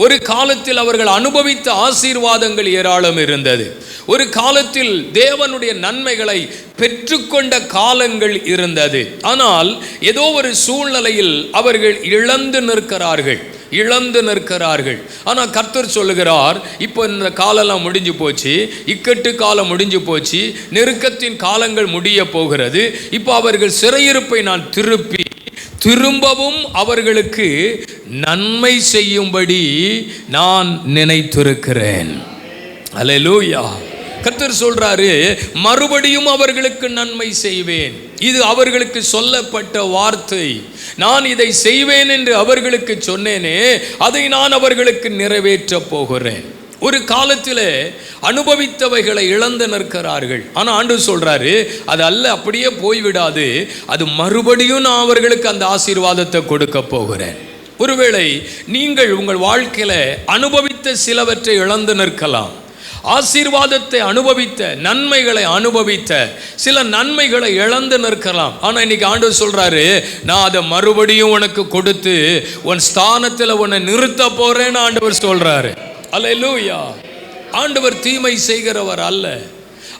ஒரு காலத்தில் அவர்கள் அனுபவித்த ஆசீர்வாதங்கள் ஏராளம் இருந்தது. ஒரு காலத்தில் தேவனுடைய நன்மைகளை பெற்றுக்கொண்ட காலங்கள் இருந்தது. ஆனால் ஏதோ ஒரு சூழ்நிலையில் அவர்கள் இழந்து நிற்கிறார்கள். ஆனால் கர்த்தர் சொல்லுகிறார், இப்போ இந்த காலம்லாம் முடிஞ்சு போச்சு, இக்கட்டு காலம் முடிஞ்சு போச்சு, நெருக்கத்தின் காலங்கள் முடிய போகிறது. இப்போ அவர்கள் சிறையிருப்பை நான் திரும்பவும் அவர்களுக்கு நன்மை செய்யும்படி நான் நினைத்திருக்கிறேன். அல்லேலூயா. கர்த்தர் சொல்றாரு, மறுபடியும் அவர்களுக்கு நன்மை செய்வேன். இது அவர்களுக்கு சொல்லப்பட்ட வார்த்தை. நான் இதை செய்வேன் என்று அவர்களுக்கு சொன்னேனே, அதை நான் அவர்களுக்கு நிறைவேற்ற போகிறேன். ஒரு காலத்தில் அனுபவித்தவைகளை இழந்து நிற்கிறார்கள். ஆனால் ஆண்டவர் சொல்றாரு, அது அல்ல, அப்படியே போய்விடாது, அது மறுபடியும் நான் அவர்களுக்கு அந்த ஆசீர்வாதத்தை கொடுக்க போகிறேன். ஒருவேளை நீங்கள் உங்கள் வாழ்க்கையில அனுபவித்த சிலவற்றை இழந்து நிற்கலாம். ஆசீர்வாதத்தை அனுபவித்த, நன்மைகளை அனுபவித்த சில நன்மைகளை இழந்து நிற்கலாம். ஆனால் இன்னைக்கு ஆண்டவர் சொல்றாரு, நான் அதை மறுபடியும் உனக்கு கொடுத்து உன் ஸ்தானத்தில் உன்னை நிறுத்த போறேன்னு ஆண்டவர் சொல்றாரு. அல்லேலூயா. ஆண்டவர் தீமை செய்கிறவர் அல்ல.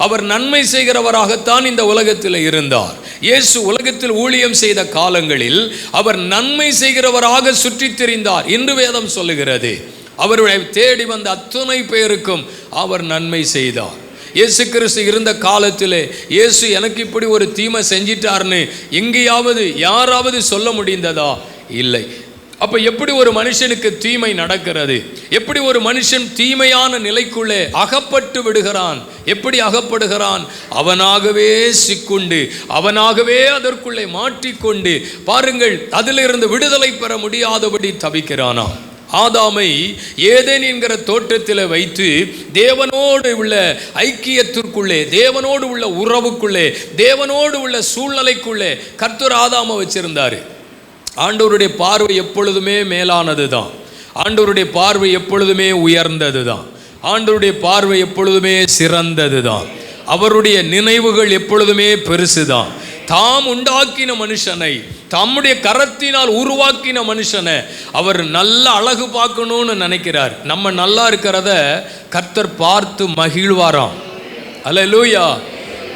அவர் நன்மை செய்கிறவராகத்தான் இந்த உலகத்தில் இருந்தார். இயேசு உலகத்தில் ஊழியம் செய்த காலங்களில் அவர் நன்மை செய்கிறவராக சுற்றித் திரிந்தார் என்று வேதம் சொல்லுகிறது. அவருடைய தேடி வந்த அத்தனை பேருக்கும் அவர் நன்மை செய்தார். இயேசு கிறிஸ்து இருந்த காலத்திலே இயேசு எனக்கு இப்படி ஒரு தீமை செஞ்சிட்டார்னு எங்கேயாவது யாராவது சொல்ல முடிந்ததா? இல்லை. அப்ப எப்படி ஒரு மனுஷனுக்கு தீமை நடக்கிறது? எப்படி ஒரு மனுஷன் தீமையான நிலைக்குள்ளே அகப்பட்டு விடுகிறான்? எப்படி அகப்படுகிறான்? அவனாகவே சிக்குண்டு, அவனாகவே அதற்குள்ளே மாட்டிக்கொண்டு, பாருங்கள், அதிலிருந்து விடுதலை பெற முடியாதபடி தவிக்கிறானா. ஆதாமை ஏதேன் என்கிற தோட்டத்தில் வைத்து தேவனோடு உள்ள ஐக்கியத்திற்குள்ளே, தேவனோடு உள்ள உறவுக்குள்ளே, தேவனோடு உள்ள சூழ்நிலைக்குள்ளே கர்த்தர் ஆதாமை வச்சிருந்தாரு. ஆண்டவருடைய பார்வை எப்பொழுதுமே மேலானது தான். ஆண்டவருடைய பார்வை எப்பொழுதுமே உயர்ந்தது தான். ஆண்டவருடைய பார்வை எப்பொழுதுமே சிறந்தது தான். அவருடைய நினைவுகள் எப்பொழுதுமே பெருசுதான். தாம் உண்டாக்கின மனுஷனை, தம்முடைய கரத்தினால் உருவாக்கின மனுஷனை அவர் நல்ல அழகு பார்க்கணும்னு நினைக்கிறார். நம்ம நல்லா இருக்கிறத கர்த்தர் பார்த்து மகிழ்வாராம். அல்லேலூயா.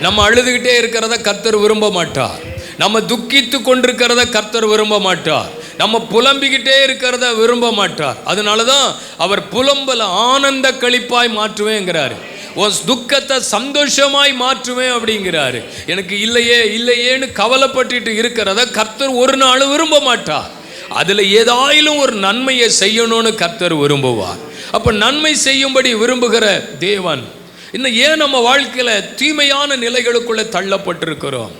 நம்ம அழுதுகிட்டே இருக்கிறத கர்த்தர் விரும்ப மாட்டார். நம்ம துக்கித்து கொண்டிருக்கிறத கர்த்தர் விரும்ப மாட்டார். நம்ம புலம்பிக்கிட்டே இருக்கிறத விரும்ப மாட்டார். அதனால தான் அவர் புலம்பல ஆனந்த களிப்பாய் மாற்றுவேங்கிறாரு. உன் துக்கத்தை சந்தோஷமாய் மாற்றுவேன் அப்படிங்கிறாரு. எனக்கு இல்லையே இல்லையேன்னு கவலைப்பட்டுட்டு இருக்கிறத கர்த்தர் ஒரு நாள் விரும்ப மாட்டார். அதில் ஏதாயிலும் ஒரு நன்மையை செய்யணும்னு கர்த்தர் விரும்புவார். அப்போ நன்மை செய்யும்படி விரும்புகிற தேவன் இன்னும் ஏன் நம்ம வாழ்க்கையில் தீமையான நிலைகளுக்குள்ளே தள்ளப்பட்டிருக்கிறோம்?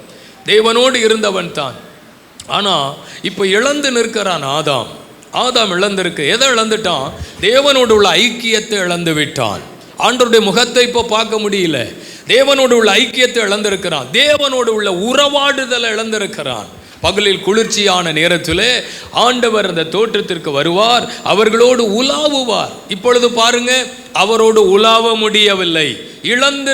தேவனோடு இருந்தவன் தான். ஆனால் இப்போ இழந்து நிற்கிறான் ஆதாம். ஆதாம் இழந்திருக்கு. எதை இழந்துட்டான்? தேவனோடு உள்ள ஐக்கியத்தை இழந்து விட்டான். ஆண்டவருடைய முகத்தை இப்போ பார்க்க முடியல. தேவனோடு உள்ள ஐக்கியத்தை இழந்திருக்கிறான். தேவனோடு உள்ள உறவாடுதலை இழந்திருக்கிறான். பகலில் குளிர்ச்சியான நேரத்திலே ஆண்டவர் அந்த தோட்டத்திற்கு வருவார், அவர்களோடு உலாவுவார். இப்பொழுது பாருங்க, அவரோடு உலாவ முடியவில்லை. இழந்து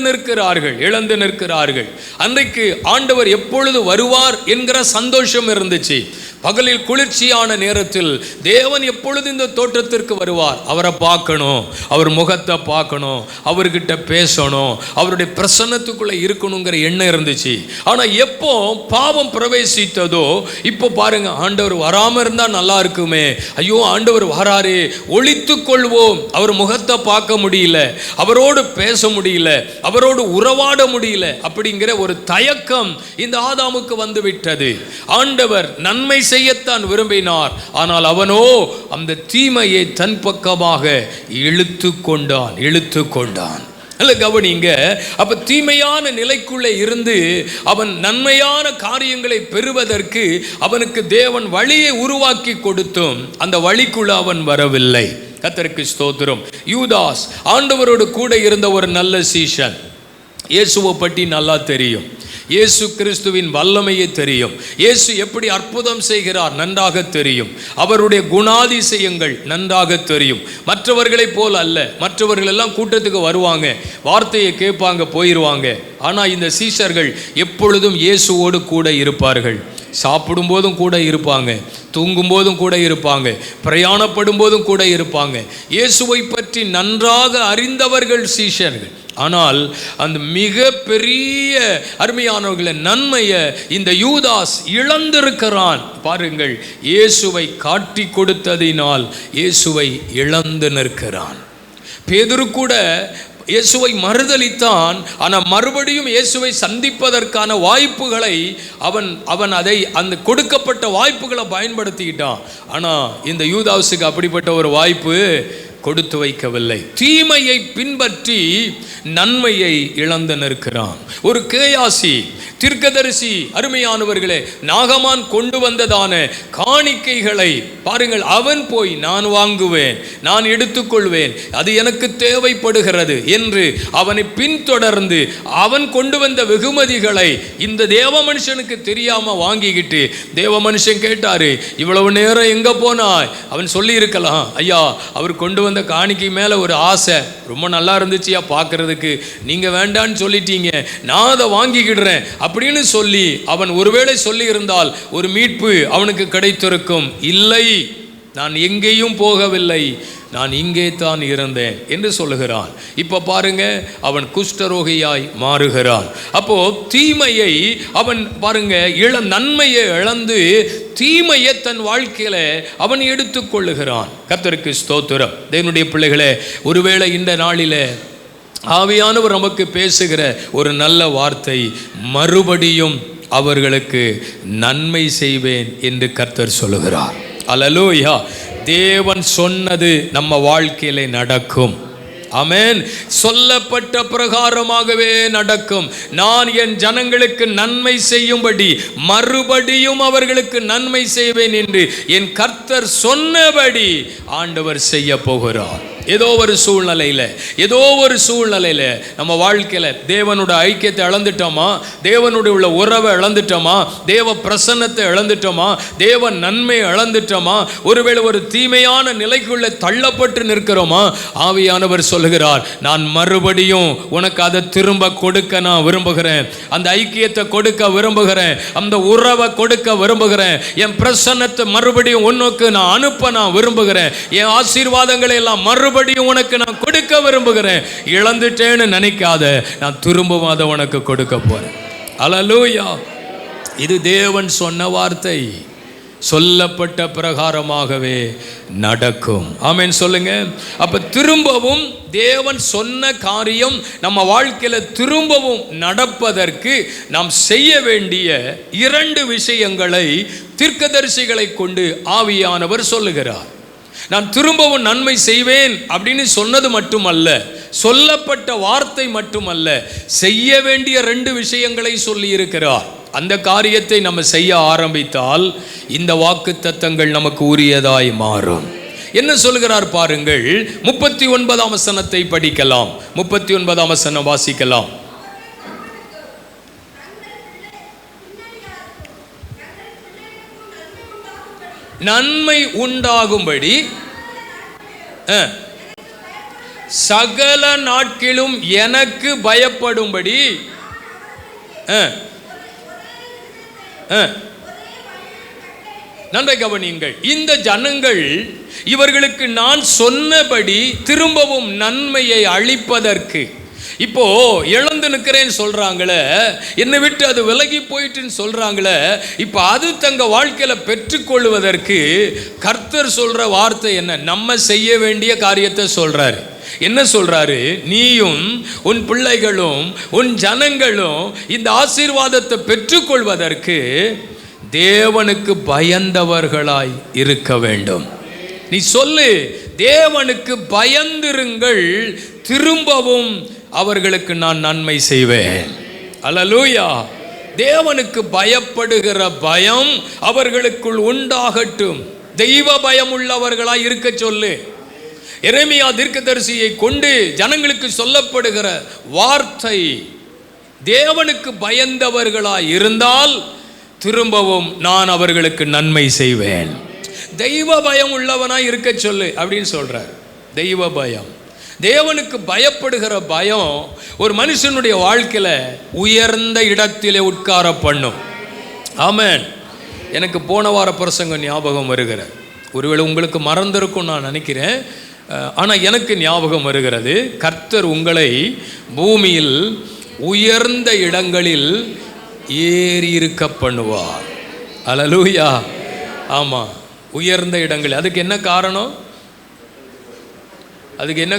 நிற்கிறார்கள். அன்றைக்கு ஆண்டவர் எப்பொழுது வருவார் என்கிற சந்தோஷம் இருந்துச்சு. பகலில் குளிர்ச்சியான நேரத்தில் தேவன் எப்பொழுது இந்த தோட்டத்திற்கு வருவார், அவரை பார்க்கணும், அவர் முகத்தை பார்க்கணும், அவர்கிட்ட பேசணும், அவருடைய பிரசன்னத்துக்குள்ளே இருக்கணுங்கிற எண்ணம் இருந்துச்சு. ஆனால் எப்போ பாவம் பிரவேசித்ததோ இப்போ பாருங்க, ஆண்டவர் வராமல் இருந்தால் நல்லா இருக்குமே, ஐயோ ஆண்டவர் வராரே, ஒளித்து கொள்வோம், அவர் முகத்தை பார்க்க முடியல, அவரோடு பேச முடியல, அவரோடு உறவாட முடியல அப்படிங்கிற ஒரு தயக்கம் இந்த ஆதாமுக்கு வந்து விட்டது. ஆண்டவர் நன்மை செய்யத்தான் விரும்பினார். ஆனால் அவனோ அந்த தீமையை தன் பக்கமாக இழுத்து கொண்டான். கவனிங்க. அப்ப தீமையான நிலைக்குள்ளே இருந்து அவன் நன்மையான காரியங்களை பெறுவதற்கு அவனுக்கு தேவன் வழியை உருவாக்கி கொடுத்தும் அந்த வழிக்குள்ள அவன் வரவில்லை. கர்த்தருக்கு ஸ்தோத்திரம். யூதாஸ் ஆண்டவரோடு கூட இருந்த ஒரு நல்ல சீஷன். இயேசுவை பற்றி நல்லா தெரியும். இயேசு கிறிஸ்துவின் வல்லமையை தெரியும். இயேசு எப்படி அற்புதம் செய்கிறார் நன்றாக தெரியும். அவருடைய குணாதிசயங்கள் நன்றாக தெரியும். மற்றவர்களைப் போல் அல்ல. மற்றவர்கள் எல்லாம் கூட்டத்துக்கு வருவாங்க, வார்த்தையை கேட்பாங்க, போயிடுவாங்க. ஆனால் இந்த சீஷர்கள் எப்பொழுதும் இயேசுவோடு கூட இருப்பார்கள். சாப்பிடும் போதும் கூட இருப்பாங்க, தூங்கும் போதும் கூட இருப்பாங்க, பிரயாணப்படும் போதும் கூட இருப்பாங்க. இயேசுவை பற்றி நன்றாக அறிந்தவர்கள் சீஷர்கள். ஆனால் அந்த மிக பெரிய அருமையானவர்களை நன்மையை இந்த யூதாஸ் இழந்திருக்கிறான். பாருங்கள், இயேசுவை காட்டி கொடுத்ததினால் இயேசுவை இழந்து நிற்கிறான். பேதுரு கூட இயேசுவை மறுதலித்தான். ஆனால் மறுபடியும் இயேசுவை சந்திப்பதற்கான வாய்ப்புகளை அவன் அதை அந்த கொடுக்கப்பட்ட வாய்ப்புகளை பயன்படுத்திக்கிட்டான். ஆனால் இந்த யூதாஸுக்கு அப்படிப்பட்ட ஒரு வாய்ப்பு கொடுத்து வைக்கவில்லை. தீமையை பின்பற்றி நன்மையை இழந்து நிற்கிறான். ஒரு கேயாசி தீர்க்கதரிசி, அருமையானவர்களே, நாகமான் கொண்டு வந்ததான காணிக்கைகளை பாருங்கள், அவன் போய் நான் வாங்குவேன், நான் எடுத்துக்கொள்வேன், அது எனக்கு தேவைப்படுகிறது என்று அவனை பின்தொடர்ந்து அவன் கொண்டு வந்த வெகுமதிகளை இந்த தேவ மனுஷனுக்கு தெரியாம வாங்கிக்கிட்டு தேவ மனுஷன் கேட்டாரு, இவ்வளவு நேரம் எங்க போனாய்? அவன் சொல்லி இருக்கலாம், ஐயா அவர் கொண்டு வந்த காணிக்கை மேல ஒரு ஆசை, ரொம்ப நல்லா இருந்துச்சியா பார்க்கறதுக்கு, நீங்க வேண்டான்னு சொல்லிட்டீங்க, நான் அதை வாங்கிக்கிடுறேன் அப்படின்னு சொல்லி அவன் ஒருவேளை சொல்லி இருந்தால் ஒரு மீட்பு அவனுக்கு கிடைத்திருக்கும். இல்லை, நான் எங்கேயும் போகவில்லை, நான் இங்கே தான் இருந்தேன் என்று சொல்லுகிறான். இப்போ பாருங்க, அவன் குஷ்டரோகியாய் மாறுகிறான். அப்போ தீமையை அவன் பாருங்க நன்மையை இழந்து தீமையை தன் வாழ்க்கையில அவன் எடுத்துக்கொள்ளுகிறான். கர்த்தருக்கு ஸ்தோத்திரம். தேவனுடைய பிள்ளைகளே, ஒருவேளை இந்த நாளிலே ஆவியானவர் நமக்கு பேசுகிற ஒரு நல்ல வார்த்தை, மறுபடியும் அவர்களுக்கு நன்மை செய்வேன் என்று கர்த்தர் சொல்லுகிறார். அல்லேலூயா. தேவன் சொன்னது நம்ம வாழ்க்கையிலே நடக்கும். ஆமென். சொல்லப்பட்ட பிரகாரமாகவே நடக்கும். நான் என் ஜனங்களுக்கு நன்மை செய்யும்படி மறுபடியும் அவர்களுக்கு நன்மை செய்வேன் என்று என் கர்த்தர் சொன்னபடி ஆண்டவர் செய்ய போகிறார். ஏதோ ஒரு சூழ்நிலையில் நம்ம வாழ்க்கையில் தேவனோட ஐக்கியத்தை இழந்துட்டோமா, தேவனுடைய உள்ள உறவை இழந்துட்டோமா, தேவ பிரசன்னத்தை இழந்துட்டோமா, தேவ நன்மையை இழந்துட்டோமா, ஒருவேளை ஒரு தீமையான நிலைக்குள்ளே தள்ளப்பட்டு நிற்கிறோமா, ஆவியானவர் சொல்லுகிறார், நான் மறுபடியும் உனக்கு அதை திரும்ப கொடுக்க நான் விரும்புகிறேன், அந்த ஐக்கியத்தை கொடுக்க விரும்புகிறேன், அந்த உறவை கொடுக்க விரும்புகிறேன், என் பிரசன்னத்தை மறுபடியும் உனக்கு நான் அனுப்ப நான் விரும்புகிறேன், என் ஆசீர்வாதங்களை எல்லாம் மறுபடியும் உனக்கு நான் கொடுக்க விரும்புகிறேன். இழந்துட்டேன்னு நினைக்காத, நான் திரும்பவும் அதை உனக்கு கொடுக்க போறேன். அல்லேலூயா. இது தேவன் சொன்ன வார்த்தை, சொல்லப்பட்ட பிரகாரமாகவே நடக்கும். ஆமென் சொல்லுங்க. அப்ப திரும்பவும் தேவன் சொன்ன காரியம் நம்ம வாழ்க்கையில திரும்பவும் நடப்பதற்கு நாம் செய்ய வேண்டிய 2 விஷயங்களை தீர்க்கதரிசிகளை கொண்டு ஆவியானவர் சொல்லுகிறார். நான் திரும்பவும் நன்மை செய்வேன் அப்படின்னு சொன்னது மட்டுமல்ல, சொல்லப்பட்ட வார்த்தை மட்டுமல்ல, செய்ய வேண்டிய 2 விஷயங்களை சொல்லி இருக்கிறார். அந்த காரியத்தை நம்ம செய்ய ஆரம்பித்தால் இந்த வாக்குத்தத்தங்கள் நமக்கு உரியதாய் மாறும். என்ன சொல்கிறார் பாருங்கள். 39ஆம் வசனத்தை படிக்கலாம். 39ஆம் வசனம் வாசிக்கலாம். நன்மை உண்டாகும்படி சகல நாட்களிலும் எனக்கு பயப்படும்படி நன்றை கவனியுங்கள். இந்த ஜனங்கள் இவர்களுக்கு நான் சொன்னபடி திரும்பவும் நன்மையை அளிப்பதற்கு, இப்போ இழந்து நிற்கிறேன்னு சொல்றாங்களே, என்னை விட்டு அது விலகி போயிட்டுன்னு சொல்றாங்களே, இப்போ அது தங்க வாழ்க்கையில பெற்றுக்கொள்வதற்கு கர்த்தர் சொல்ற வார்த்தை என்ன? நம்ம செய்ய வேண்டிய காரியத்தை சொல்றாரு. என்ன சொல்றாரு? நீயும் உன் பிள்ளைகளும் உன் ஜனங்களும் இந்த ஆசீர்வாதத்தை பெற்றுக்கொள்வதற்கு தேவனுக்கு பயந்தவர்களாய் இருக்க வேண்டும். நீ சொல்லு, தேவனுக்கு பயந்திருங்கள், திரும்பவும் அவர்களுக்கு நான் நன்மை செய்வேன். அல்லேலூயா. தேவனுக்கு பயப்படுகிற பயம் அவர்களுக்குள் உண்டாகட்டும். தெய்வ பயம் உள்ளவர்களாய் இருக்க சொல்லு. எரேமியா தீர்க்கதரிசியை கொண்டு ஜனங்களுக்கு சொல்லப்படுகிற வார்த்தை, தேவனுக்கு பயந்தவர்களாய் இருந்தால் திரும்பவும் நான் அவர்களுக்கு நன்மை செய்வேன். தெய்வ பயம் உள்ளவனாய் இருக்க சொல்லு அப்படின்னு சொல்றார். தெய்வ பயம், தேவனுக்கு பயப்படுகிற பயம் ஒரு மனுஷனுடைய வாழ்க்கையில உயர்ந்த இடத்திலே உட்கார பண்ணும். ஆமென். எனக்கு போன வார பிரசங்கம் ஞாபகம் வருகிறது. ஒருவேளை உங்களுக்கு மறந்திருக்கும் நான் நினைக்கிறேன். ஆனால் எனக்கு ஞாபகம் வருகிறது. கர்த்தர் உங்களை பூமியில் உயர்ந்த இடங்களில் ஏறி இருக்க பண்ணுவார். அல்லேலூயா. ஆமாம், உயர்ந்த இடங்கள். அதுக்கு என்ன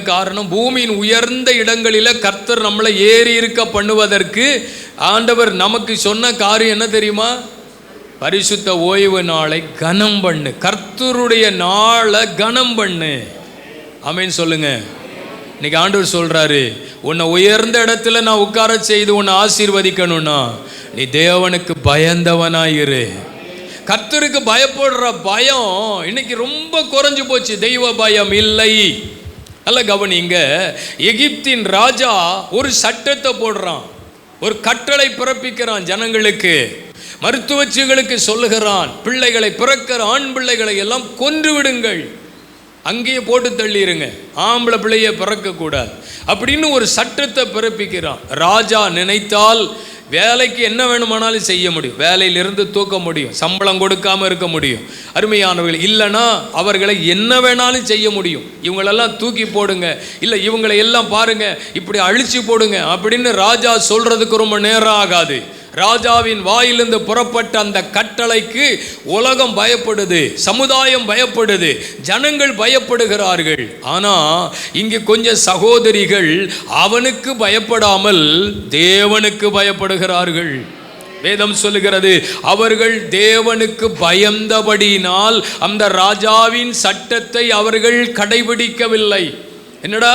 காரணம்? பூமியின் உயர்ந்த இடங்களில் கர்த்தர் நம்மளை ஏறி இருக்க பண்ணுவதற்கு ஆண்டவர் நமக்கு சொன்ன காரியம் என்ன தெரியுமா? பரிசுத்த ஓய்வு நாளை கனம் பண்ணு, கர்த்தருடைய நாளை கனம் பண்ணு. ஆமென் சொல்லுங்க. இன்னைக்கு ஆண்டவர் சொல்றாரு, உன்னை உயர்ந்த இடத்துல நான் உட்கார செய்து உன்னை ஆசீர்வதிக்கணும்னா நீ தேவனுக்கு பயந்தவனாயிரு. கர்த்தருக்கு பயப்படுற பயம் இன்னைக்கு ரொம்ப குறைஞ்சு போச்சு. தெய்வ பயம் இல்லை. அல்ல கவனிங்க. எகிப்தின் ராஜா ஒரு சட்டத்தை போடுறான், ஒரு கட்டளை பிறப்பிக்கிறான் ஜனங்களுக்கு. மருத்துவச்சிகளுக்கு சொல்லுகிறான், பிள்ளைகளை பிறக்கிற ஆண் பிள்ளைகளை எல்லாம் கொன்று விடுங்கள், அங்கேயே போட்டு தள்ளிடுங்க, ஆம்பளை பிள்ளைய பிறக்கக்கூடாது அப்படின்னு ஒரு சட்டத்தை பிறப்பிக்கிறான். ராஜா நினைத்தால் வேலைக்கு என்ன வேணுமானாலும் செய்ய முடியும், வேலையிலிருந்து தூக்க முடியும், சம்பளம் கொடுக்காம இருக்க முடியும். அருமையானவர்கள், இல்லைன்னா அவர்களை என்ன வேணாலும் செய்ய முடியும். இவங்களெல்லாம் தூக்கி போடுங்க, இல்லை இவங்களை எல்லாம் பாருங்க, இப்படி அழிச்சு போடுங்க அப்படின்னு ராஜா சொல்றதுக்கு ரொம்ப நேரம் ஆகாது. ராஜாவின் வாயிலிருந்து புறப்பட்ட அந்த கட்டளைக்கு உலகம் பயப்படுது, சமுதாயம் பயப்படுது, ஜனங்கள் பயப்படுகிறார்கள். ஆனா இங்கு கொஞ்சம் சகோதரிகள் அவனுக்கு பயப்படாமல் தேவனுக்கு பயப்படுகிறார்கள். வேதம் சொல்லுகிறது, அவர்கள் தேவனுக்கு பயந்தபடியினால் அந்த ராஜாவின் சட்டத்தை அவர்கள் கடைபிடிக்கவில்லை. என்னடா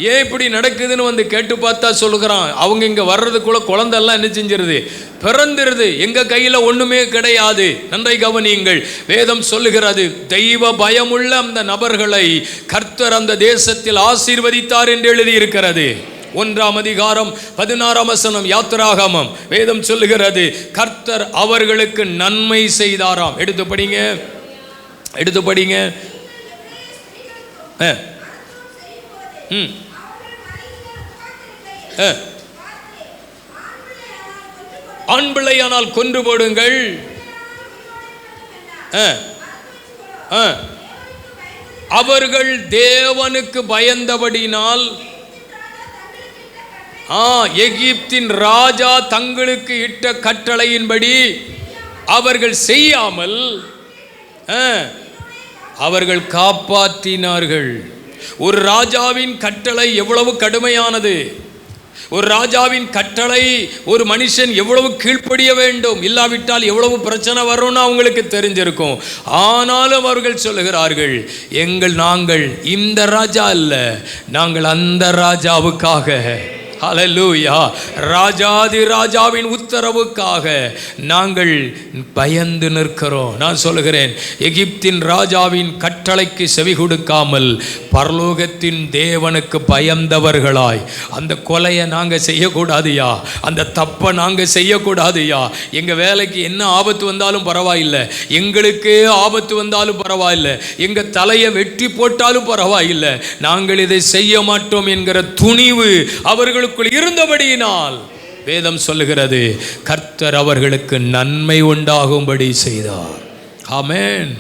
ஏன் இப்படி நடக்குதுன்னு வந்து கேட்டு பார்த்தா சொல்லுகிறான், அவங்க இங்கே வர்றதுக்குள்ள குழந்தெல்லாம் என்ன செஞ்சிருது, பிறந்திருது, எங்க கையில் ஒண்ணுமே கிடையாது. நன்றை கவனியுங்கள், வேதம் சொல்லுகிறது, தெய்வ பயமுள்ள அந்த நபர்களை கர்த்தர் அந்த தேசத்தில் ஆசீர்வதித்தார் என்று எழுதியிருக்கிறது. 1ஆம் அதிகாரம் 16ஆம் வசனம் யாத்திராகமம். வேதம் சொல்லுகிறது, கர்த்தர் அவர்களுக்கு நன்மை செய்தாராம். எடுத்து படிங்க, எடுத்து படிங்க. ஆண் பிள்ளையானால் கொன்று போடுங்கள். அவர்கள் தேவனுக்கு பயந்தபடினால் எகிப்தின் ராஜா தங்களுக்கு இட்ட கட்டளையின்படி அவர்கள் செய்யாமல் அவர்கள் காப்பாற்றினார்கள். ஒரு ராஜாவின் கட்டளை எவ்வளவு கடுமையானது, ஒரு ராஜாவின் கட்டளை ஒரு மனுஷன் எவ்வளவு கீழ்ப்படிய வேண்டும், இல்லாவிட்டால் எவ்வளவு பிரச்சனை வரும்னு அவங்களுக்கு தெரிஞ்சிருக்கும். ஆனாலும் அவர்கள் சொல்லுகிறார்கள், நாங்கள் இந்த ராஜா அல்ல, நாங்கள் அந்த ராஜாவுக்காக, ஹல்லேலூயா, ராஜாதி ராஜாவின் உத்தரவுக்காக நாங்கள் பயந்து நிற்கிறோம். நான் சொல்லுகிறேன், எகிப்தின் ராஜாவின் கட்டளைக்கு செவி கொடுக்காமல் பரலோகத்தின் தேவனுக்கு பயந்தவர்களாய் அந்த கொலையை நாங்கள் செய்யக்கூடாதுயா, அந்த தப்பை நாங்கள் செய்யக்கூடாதுயா. எங்கள் வேலைக்கு என்ன ஆபத்து வந்தாலும் பரவாயில்லை, எங்களுக்கே ஆபத்து வந்தாலும் பரவாயில்லை, எங்கள் தலையை வெட்டி போட்டாலும் பரவாயில்லை, நாங்கள் இதை செய்ய மாட்டோம் என்கிற துணிவு அவர்களுக்கு இருந்தபடியினால் வேதம் சொல்லுகிறது, கர்த்தர் அவர்களுக்கு நன்மை உண்டாகும்படி செய்தார். ஆமென்.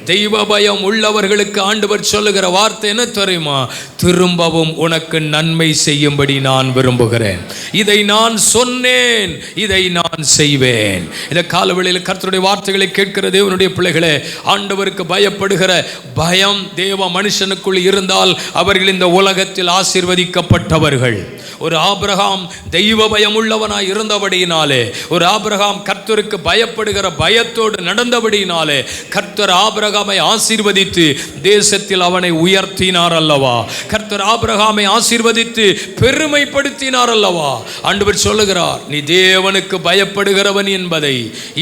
தெய்வ பயம் உள்ளவர்களுக்கு ஆண்டவர் சொல்லுகிற வார்த்தை என்ன தெரியுமா? திரும்பவும் உனக்கு நன்மை செய்யும்படி நான் விரும்புகிறேன், இதை நான் சொன்னேன், இதை நான் செய்வேன். இந்த காலவெளியில் கர்த்தருடைய வார்த்தைகளை கேட்கிற தேவனுடைய பிள்ளைகளே, ஆண்டவருக்கு பயப்படுகிற பயம் தேவ மனுஷனுக்குள் இருந்தால் அவர்கள் இந்த உலகத்தில் ஆசீர்வதிக்கப்பட்டவர்கள். ஒரு ஆபிரகாம் தெய்வ பயம் உள்ளவனாய் இருந்தபடியினாலே, ஒரு ஆபிரகாம் கர்த்தருக்கு பயப்படுகிற பயத்தோடு நடந்தபடியினாலே கர்த்தர் ஆபிரகாமை ஆசீர்வதித்து தேசத்தில் அவனை உயர்த்தினார் அல்லவா? கர்த்தர் ஆபிரகாமை ஆசீர்வதித்து பெருமைப்படுத்தினார் அல்லவா? ஆண்டவர் சொல்லுகிறார், நீ தேவனுக்கு பயப்படுகிறவன் என்பதை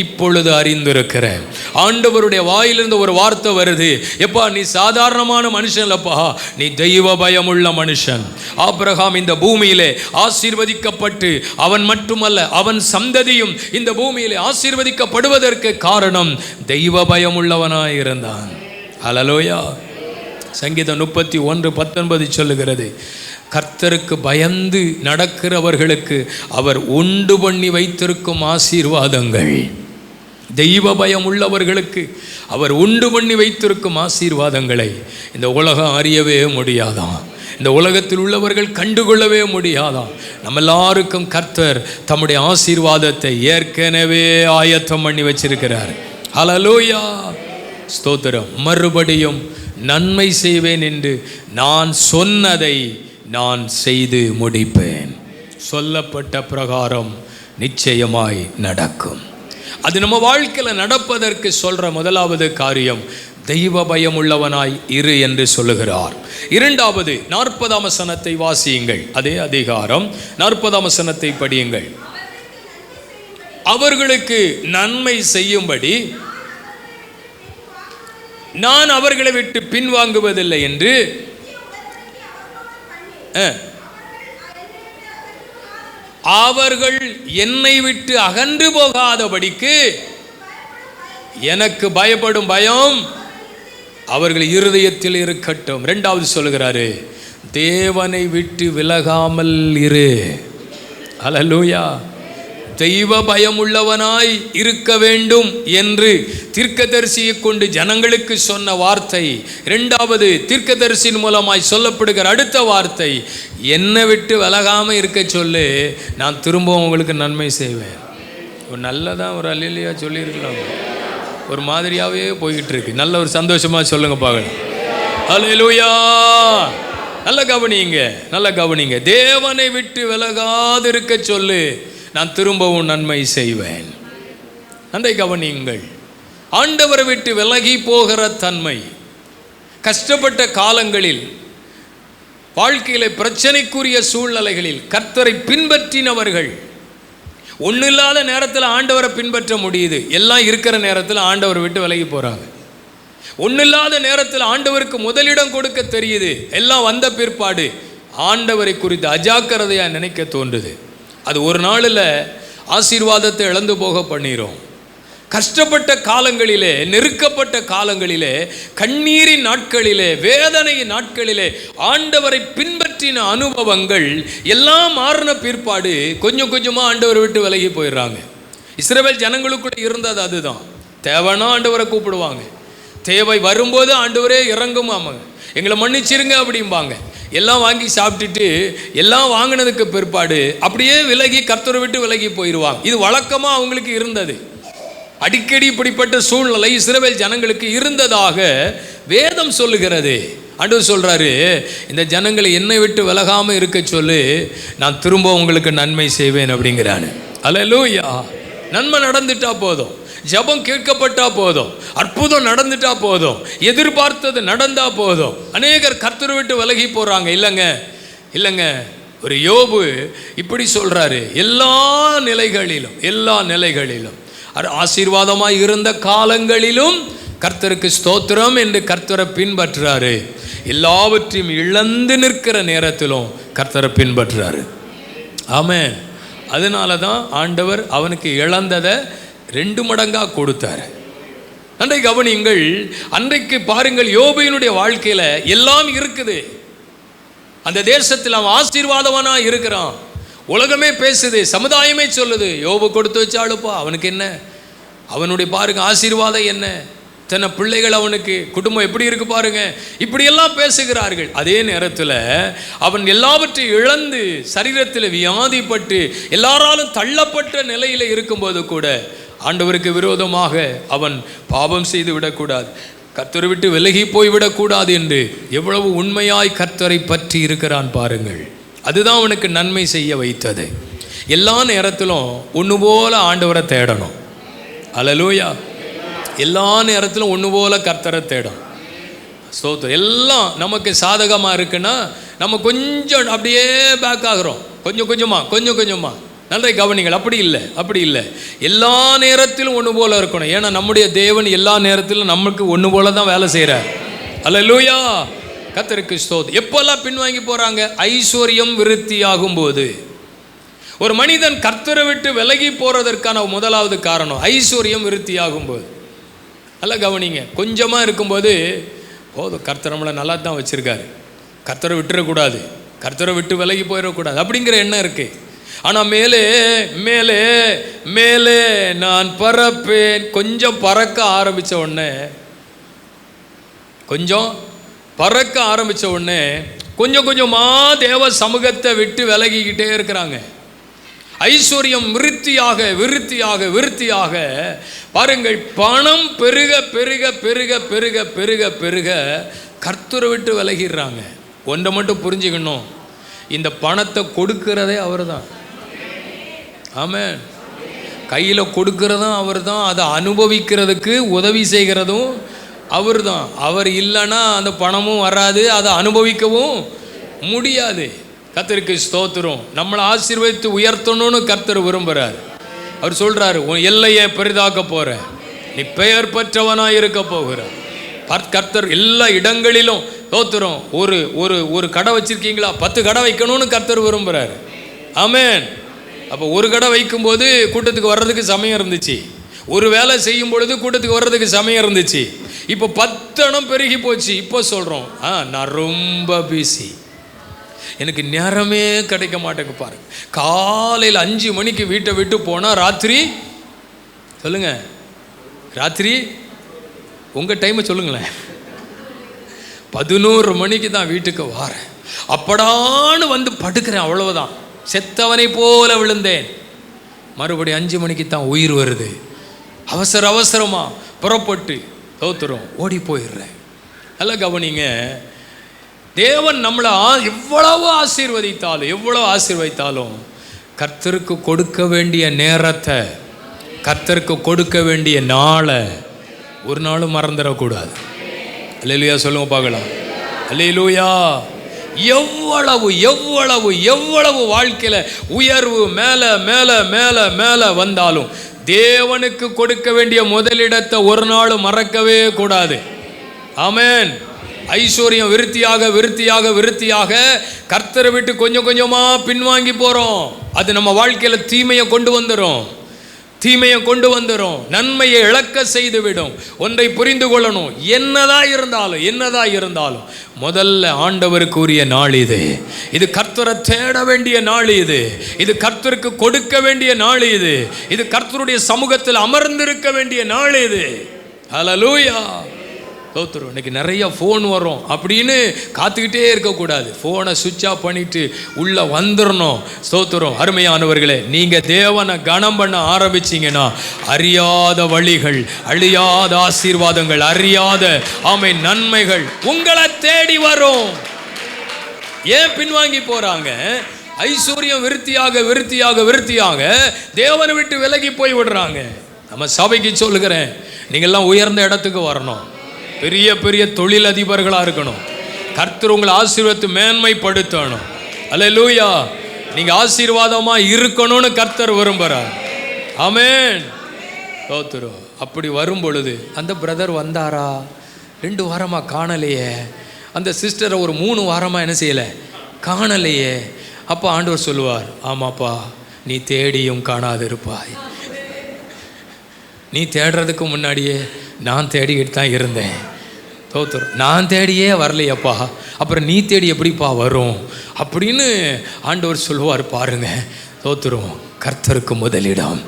இப்பொழுது அறிந்திருக்கிறேன். ஆண்டவருடைய வாயிலிருந்து ஒரு வார்த்தை வருது, எப்பா நீ சாதாரணமான மனுஷன் இல்லப்பா, நீ தெய்வ பயமுள்ள மனுஷன். ஆபிரகாம் இந்த பூமியிலே ஆசீர்வதிக்கப்பட்டு அவன் மட்டுமல்ல அவன் சந்ததியும் இந்த பூமியிலே ஆசீர்வதிக்கப்படுவதற்கு காரணம் தெய்வ பயம் உள்ளவனாய் இருந்தான். ஹல்லேலூயா. சங்கீதம் 31:19 சொல்லுகிறது, கர்த்தருக்கு பயந்து நடக்கிறவர்களுக்கு அவர் உண்டு பண்ணி வைத்திருக்கும் ஆசீர்வாதங்கள், தெய்வ பயம் உள்ளவர்களுக்கு அவர் உண்டு பண்ணி வைத்திருக்கும் ஆசீர்வாதங்களை இந்த உலகம் அறியவே முடியாதான், இந்த உலகத்தில் உள்ளவர்கள் கண்டுகொள்ளவே முடியாதான். நம்ம எல்லாருக்கும் கர்த்தர் தம்முடைய ஆசீர்வாதத்தை ஏற்கனவே ஆயத்தம் பண்ணி வச்சிருக்கிறார். ஹல்லேலூயா, ஸ்தோத்திரம். மறுபடியும் நன்மை செய்வேன் என்று நான் சொன்னதை நான் செய்து முடிப்பேன். சொல்லப்பட்ட பிரகாரம் நிச்சயமாய் நடக்கும். அது நம்ம வாழ்க்கையில் நடப்பதற்கு சொல்ற முதலாவது காரியம், தெய்வ பயம் உள்ளவனாய் இரு என்று சொல்லுகிறார். இரண்டாவது 40ஆம் வசனத்தை வாசியுங்கள். அதே அதிகாரம் 40ஆம் வசனத்தை படியுங்கள். அவர்களுக்கு நன்மை செய்யும்படி நான் அவர்களை விட்டு பின்வாங்குவதில்லை என்று அவர்கள் என்னை விட்டு அகன்று போகாதபடிக்கு எனக்கு பயப்படும் பயம் அவர்கள் இருதயத்தில் இருக்கட்டும். இரண்டாவது சொல்லுகிறாரு, தேவனை விட்டு விலகாமல் இரு. ஹல்லேலூயா. தெய்வ பயமுள்ளவனாய் இருக்க வேண்டும் என்று தீர்க்கதரிசியை கொண்டு ஜனங்களுக்கு சொன்ன வார்த்தை. இரண்டாவது, தீர்க்கதரிசியின் மூலமாய் சொல்லப்படுகிற அடுத்த வார்த்தை, என்னை விட்டு விலகாமல் இருக்க சொல்லு, நான் திரும்பவும் உங்களுக்கு நன்மை செய்வேன். ஒரு நல்லதான் ஒரு அல்லேலூயா சொல்லியிருக்கலாம். ஒரு மாதிரியாகவே போய்கிட்டு இருக்கு. நல்ல ஒரு சந்தோஷமாக சொல்லுங்க பார்க்கலாம். அல்லேலூயா. நல்ல கவனிங்க, நல்ல கவனிங்க. தேவனை விட்டு விலகாதிருக்க சொல்லு, நான் திரும்பவும் நன்மை செய்வேன். நன்றை கவனியுங்கள். ஆண்டவரை விட்டு விலகி போகிற தன்மை, கஷ்டப்பட்ட காலங்களில், வாழ்க்கையில பிரச்சனைக்குரிய சூழ்நிலைகளில் கர்த்தரை பின்பற்றினவர்கள் ஒன்றும் இல்லாத நேரத்தில் ஆண்டவரை பின்பற்ற முடியுது. எல்லாம் இருக்கிற நேரத்தில் ஆண்டவரை விட்டு விலகி போகிறாங்க. ஒன்றும் இல்லாத நேரத்தில் ஆண்டவருக்கு முதலிடம் கொடுக்க தெரியுது. எல்லாம் வந்த பிற்பாடு ஆண்டவரை குறித்து அஜாக்கிரதையாக நினைக்க தோன்றுது. அது ஒரு நாளில் ஆசீர்வாதத்தை இழந்து போக பண்ணிரும். கஷ்டப்பட்ட காலங்களிலே, நெருக்கப்பட்ட காலங்களிலே, கண்ணீரின் நாட்களிலே, வேதனையின் நாட்களிலே ஆண்டவரை பின்பற்றின அனுபவங்கள் எல்லாம் மாறின பிற்பாடு கொஞ்சம் கொஞ்சமாக ஆண்டவரை விட்டு விலகி போயிடுறாங்க. இஸ்ரவேல் ஜனங்களுக்குள்ள இருந்தது அதுதான். தேவைன்னா ஆண்டவரை கூப்பிடுவாங்க, தேவை வரும்போது ஆண்டவரே இறங்குமாங்க, எங்களை மன்னிச்சிருங்க அப்படிம்பாங்க. எல்லாம் வாங்கி சாப்பிட்டுட்டு எல்லாம் வாங்கினதுக்கு பிற்பாடு அப்படியே விலகி கர்த்தரை விட்டு விலகி போயிடுவாங்க. இது வழக்கமாக அவங்களுக்கு இருந்தது. அடிக்கடி இப்படிப்பட்ட சூழ்நிலை இஸ்ரவேல் ஜனங்களுக்கு இருந்ததாக வேதம் சொல்லுகிறது. ஆண்டவர் சொல்றாரு, இந்த ஜனங்களை என்னை விட்டு விலகாம இருக்க சொல்லு, நான் திரும்ப உங்களுக்கு நன்மை செய்வேன் அப்படிங்கிறானு. அல்லேலூயா. நன்மை நடந்துட்டா போதும், ஜெபம் கேட்கப்பட்டா போதும், அற்புதம் நடந்துட்டா போதும், எதிர்பார்த்தது நடந்தா போதும். அநேகர் கர்த்தரை விட்டு விலகி போறாங்க. இல்லைங்க இல்லைங்க, ஒரு யோபு இப்படி சொல்றாரு, எல்லா நிலைகளிலும் ஆசீர்வாதமாய் இருந்த காலங்களிலும் கர்த்தருக்கு ஸ்தோத்திரம் என்று கர்த்தரை பின்பற்றுறாரு. எல்லாவற்றையும் இழந்து நிற்கிற நேரத்திலும் கர்த்தரை பின்பற்றுறாரு. ஆமென். அதனால தான் ஆண்டவர் அவனுக்கு இழந்ததை 2 மடங்காக கொடுத்தார். அன்றைக்கு கவனியுங்கள். அன்றைக்கு பாருங்கள், யோபுவினுடைய வாழ்க்கையில் எல்லாம் இருக்குது. அந்த தேசத்தில் அவன் ஆசீர்வாதவனாக இருக்கிறான். உலகமே பேசுது, சமுதாயமே சொல்லுது, யோபு கொடுத்து வச்சாளுப்பா, அவனுக்கு என்ன, அவனுடைய பாருங்க ஆசீர்வாதம் என்ன, தன்னை பிள்ளைகள், அவனுக்கு குடும்பம் எப்படி இருக்கு பாருங்க, இப்படியெல்லாம் பேசுகிறார்கள். அதே நேரத்தில் அவன் எல்லாவற்றையும் இழந்து சரீரத்தில் வியாதிப்பட்டு எல்லாராலும் தள்ளப்பட்ட நிலையில் இருக்கும்போது கூட ஆண்டவருக்கு விரோதமாக அவன் பாவம் செய்து விடக்கூடாது, கர்த்தரை விட்டு விலகி போய்விடக்கூடாது என்று எவ்வளவு உண்மையாய் கர்த்தரை பற்றி இருக்கிறான் பாருங்கள். அதுதான் அவனுக்கு நன்மை செய்ய வைத்தது. எல்லா நேரத்திலும் ஒன்று போல ஆண்டவரை தேடணும். அல்லேலூயா. எல்லா நேரத்திலும் ஒன்று போல கர்த்தரை தேடணும். ஸ்தோத்திரம். எல்லாம் நமக்கு சாதகமாக இருக்குன்னா நம்ம கொஞ்சம் அப்படியே பேக் ஆகிறோம், கொஞ்சம் கொஞ்சமாக. நல்ல கவனிங்கள். அப்படி இல்லை. எல்லா நேரத்திலும் ஒன்று போல இருக்கணும். ஏன்னா நம்முடைய தேவன் எல்லா நேரத்திலும் நமக்கு ஒன்று போல தான் வேலை செய்கிறார். அல்லேலூயா. கர்த்தருக்கு ஸ்தோத்திரம். எப்பெல்லாம் பின்வாங்கி போறாங்க? ஐஸ்வர்யம் விருத்தியாகும் போது. ஒரு மனிதன் கர்த்தரை விட்டு விலகி போறதற்கான முதலாவது காரணம் ஐஸ்வர்யம் விருத்தியாகும் போது. நல்லா கவனிங்க. கொஞ்சமாக இருக்கும்போது போதும், கர்த்தர் நம்மளை நல்லா தான் வச்சிருக்காரு, கர்த்தரை விட்டுறக்கூடாது, கர்த்தரை விட்டு விலகி போயிடக்கூடாது அப்படிங்கிற எண்ணம் இருக்கு. ஆனால் மேலே மேலே மேலே நான் பறப்பேன். கொஞ்சம் பறக்க ஆரம்பித்த உடனே கொஞ்சம் கொஞ்சமாக தேவ சமூகத்தை விட்டு விலகிக்கிட்டே இருக்கிறாங்க. ஐஸ்வர்யம் விருத்தியாக பாருங்கள், பணம் பெருக பெருக பெருக பெருக பெருக பெருக கர்த்தரை விட்டு விலகிடுறாங்க. ஒன்றை மட்டும் புரிஞ்சுக்கணும், இந்த பணத்தை கொடுக்கிறதே அவர் தான். ஆமென். கையில் கொடுக்கிறதும் அவர் தான், அதை அனுபவிக்கிறதுக்கு உதவி செய்கிறதும் அவர் தான். அவர் இல்லைன்னா அந்த பணமும் வராது, அதை அனுபவிக்கவும் முடியாது. கர்த்தருக்கு ஸ்தோத்திரம். நம்மளை ஆசீர்வதித்து உயர்த்தணும்னு கர்த்தர் விரும்புகிறார். அவர் சொல்கிறாரு, உன் எல்லையை பெரிதாக்க போகிற, நீ பெயர் பெற்றவனாக இருக்க போகிற. கர்த்தர் எல்லா இடங்களிலும் ஸ்தோத்திரம். ஒரு கடை வச்சுருக்கீங்களா, 10 கடை வைக்கணும்னு கர்த்தர் விரும்புகிறார். ஆமென். அப்போ ஒரு கடை வைக்கும்போது கூட்டத்துக்கு வர்றதுக்கு சமயம் இருந்துச்சு, ஒரு வேலை செய்யும் பொழுது கூட்டத்துக்கு வர்றதுக்கு சமயம் இருந்துச்சு. இப்போ 10 பெருகி போச்சு. இப்போ சொல்கிறோம், நான் ரொம்ப பிஸி. எனக்கு நேரமே கிடைக்க மாட்டேங்க பாருங்க. காலையில் 5 மணிக்கு வீட்டை விட்டு போனால் ராத்திரி சொல்லுங்க, ராத்திரி உங்கள் டைமை சொல்லுங்களேன், 11 மணிக்கு தான் வீட்டுக்கு வாரேன். அப்படான்னு வந்து படுக்கிறேன், அவ்வளவுதான். செத்தவனை போல விழுந்தேன். மறுபடியும் 5 மணிக்கு தான் உயிர் வருது. அவசரமாக புறப்பட்டு தோத்துறோம், ஓடி போயிடுறேன். நல்ல கவனிங்க, தேவன் நம்மளை எவ்வளவு ஆசீர்வதித்தாலும் கர்த்தருக்கு கொடுக்க வேண்டிய நேரத்தை, கர்த்தருக்கு கொடுக்க வேண்டிய நாளை ஒரு நாளும் மறந்துடக்கூடாது. அல்லேலூயா சொல்லுங்க பார்க்கலாம். அல்லேலூயா. எவ்வளவு எவ்வளவு எவ்வளவு வாழ்க்கையில் உயர்வு மேலே மேலே மேலே மேலே வந்தாலும் தேவனுக்கு கொடுக்க வேண்டிய முதலிடத்தை ஒரு நாள் மறக்கவே கூடாது. ஆமென். ஐஸ்வர்யம் விருத்தியாக விருத்தியாக விருத்தியாக கர்த்தரை விட்டு கொஞ்சம் கொஞ்சமாக பின்வாங்கி போகிறோம். அது நம்ம வாழ்க்கையில் தீமையை கொண்டு வந்துடும், நன்மையை இழக்க செய்து விடும். ஒன்றை புரிந்து கொள்ளணும், என்னதான் இருந்தாலும் முதல்ல ஆண்டவருக்கு உரிய நாள் இது கர்த்தரை தேட வேண்டிய நாள், இது கர்த்தருக்கு கொடுக்க வேண்டிய நாள், இது கர்த்தருடைய சமூகத்தில் அமர்ந்திருக்க வேண்டிய நாள் இது. ஹல்லேலூயா. தோத்துரும். இன்னைக்கு நிறைய ஃபோன் வரும் அப்படின்னு காத்துக்கிட்டே இருக்கக்கூடாது. ஃபோனை சுவிட்ச் ஆஃப் பண்ணிட்டு உள்ளே வந்துடணும். ஸ்தோத்திரம். அருமையானவர்களே, நீங்கள் தேவனை கனம் பண்ண ஆரம்பிச்சிங்கன்னா அறியாத வழிகள், அழியாத ஆசீர்வாதங்கள், அறியாத ஆமென் நன்மைகள் உங்களை தேடி வரும். ஏன் பின்வாங்கி போகிறாங்க? ஐஸ்வர்யம் விருத்தியாக விருத்தியாக விருத்தியாக தேவனை விட்டு விலகி போய் விடுறாங்க. நம்ம சபைக்கு சொல்லுகிறேன், நீங்கள்லாம் உயர்ந்த இடத்துக்கு வரணும், பெரிய பெரிய தொழிலதிபர்களாக இருக்கணும், கர்த்தர் உங்களை ஆசீர்வாதத்தை மேன்மைப்படுத்தணும். அல்லேலூயா. நீங்கள் ஆசீர்வாதமாக இருக்கணும்னு கர்த்தர் விரும்புகிறார். ஆமென். தோத்துரும். அப்படி வரும் பொழுது அந்த பிரதர் வந்தாரா, 2 வாரமாக காணலையே, அந்த சிஸ்டரை ஒரு 3 வாரமாக என்ன செய்யலை, காணலையே. அப்போ ஆண்டவர் சொல்லுவார், ஆமாப்பா, நீ தேடியும் காணாதிருப்பாய். நீ தேடுறதுக்கு முன்னாடியே நான் தேடிக்கிட்டு தான் இருந்தேன். தோத்துரும். நான் தேடியே வரலையப்பா, அப்புறம் நீ தேடி எப்படிப்பா வரும் அப்படின்னு ஆண்டவர் சொல்லுவார். பாருங்க, தோத்துரும். கர்த்தருக்கு முதலிடம்.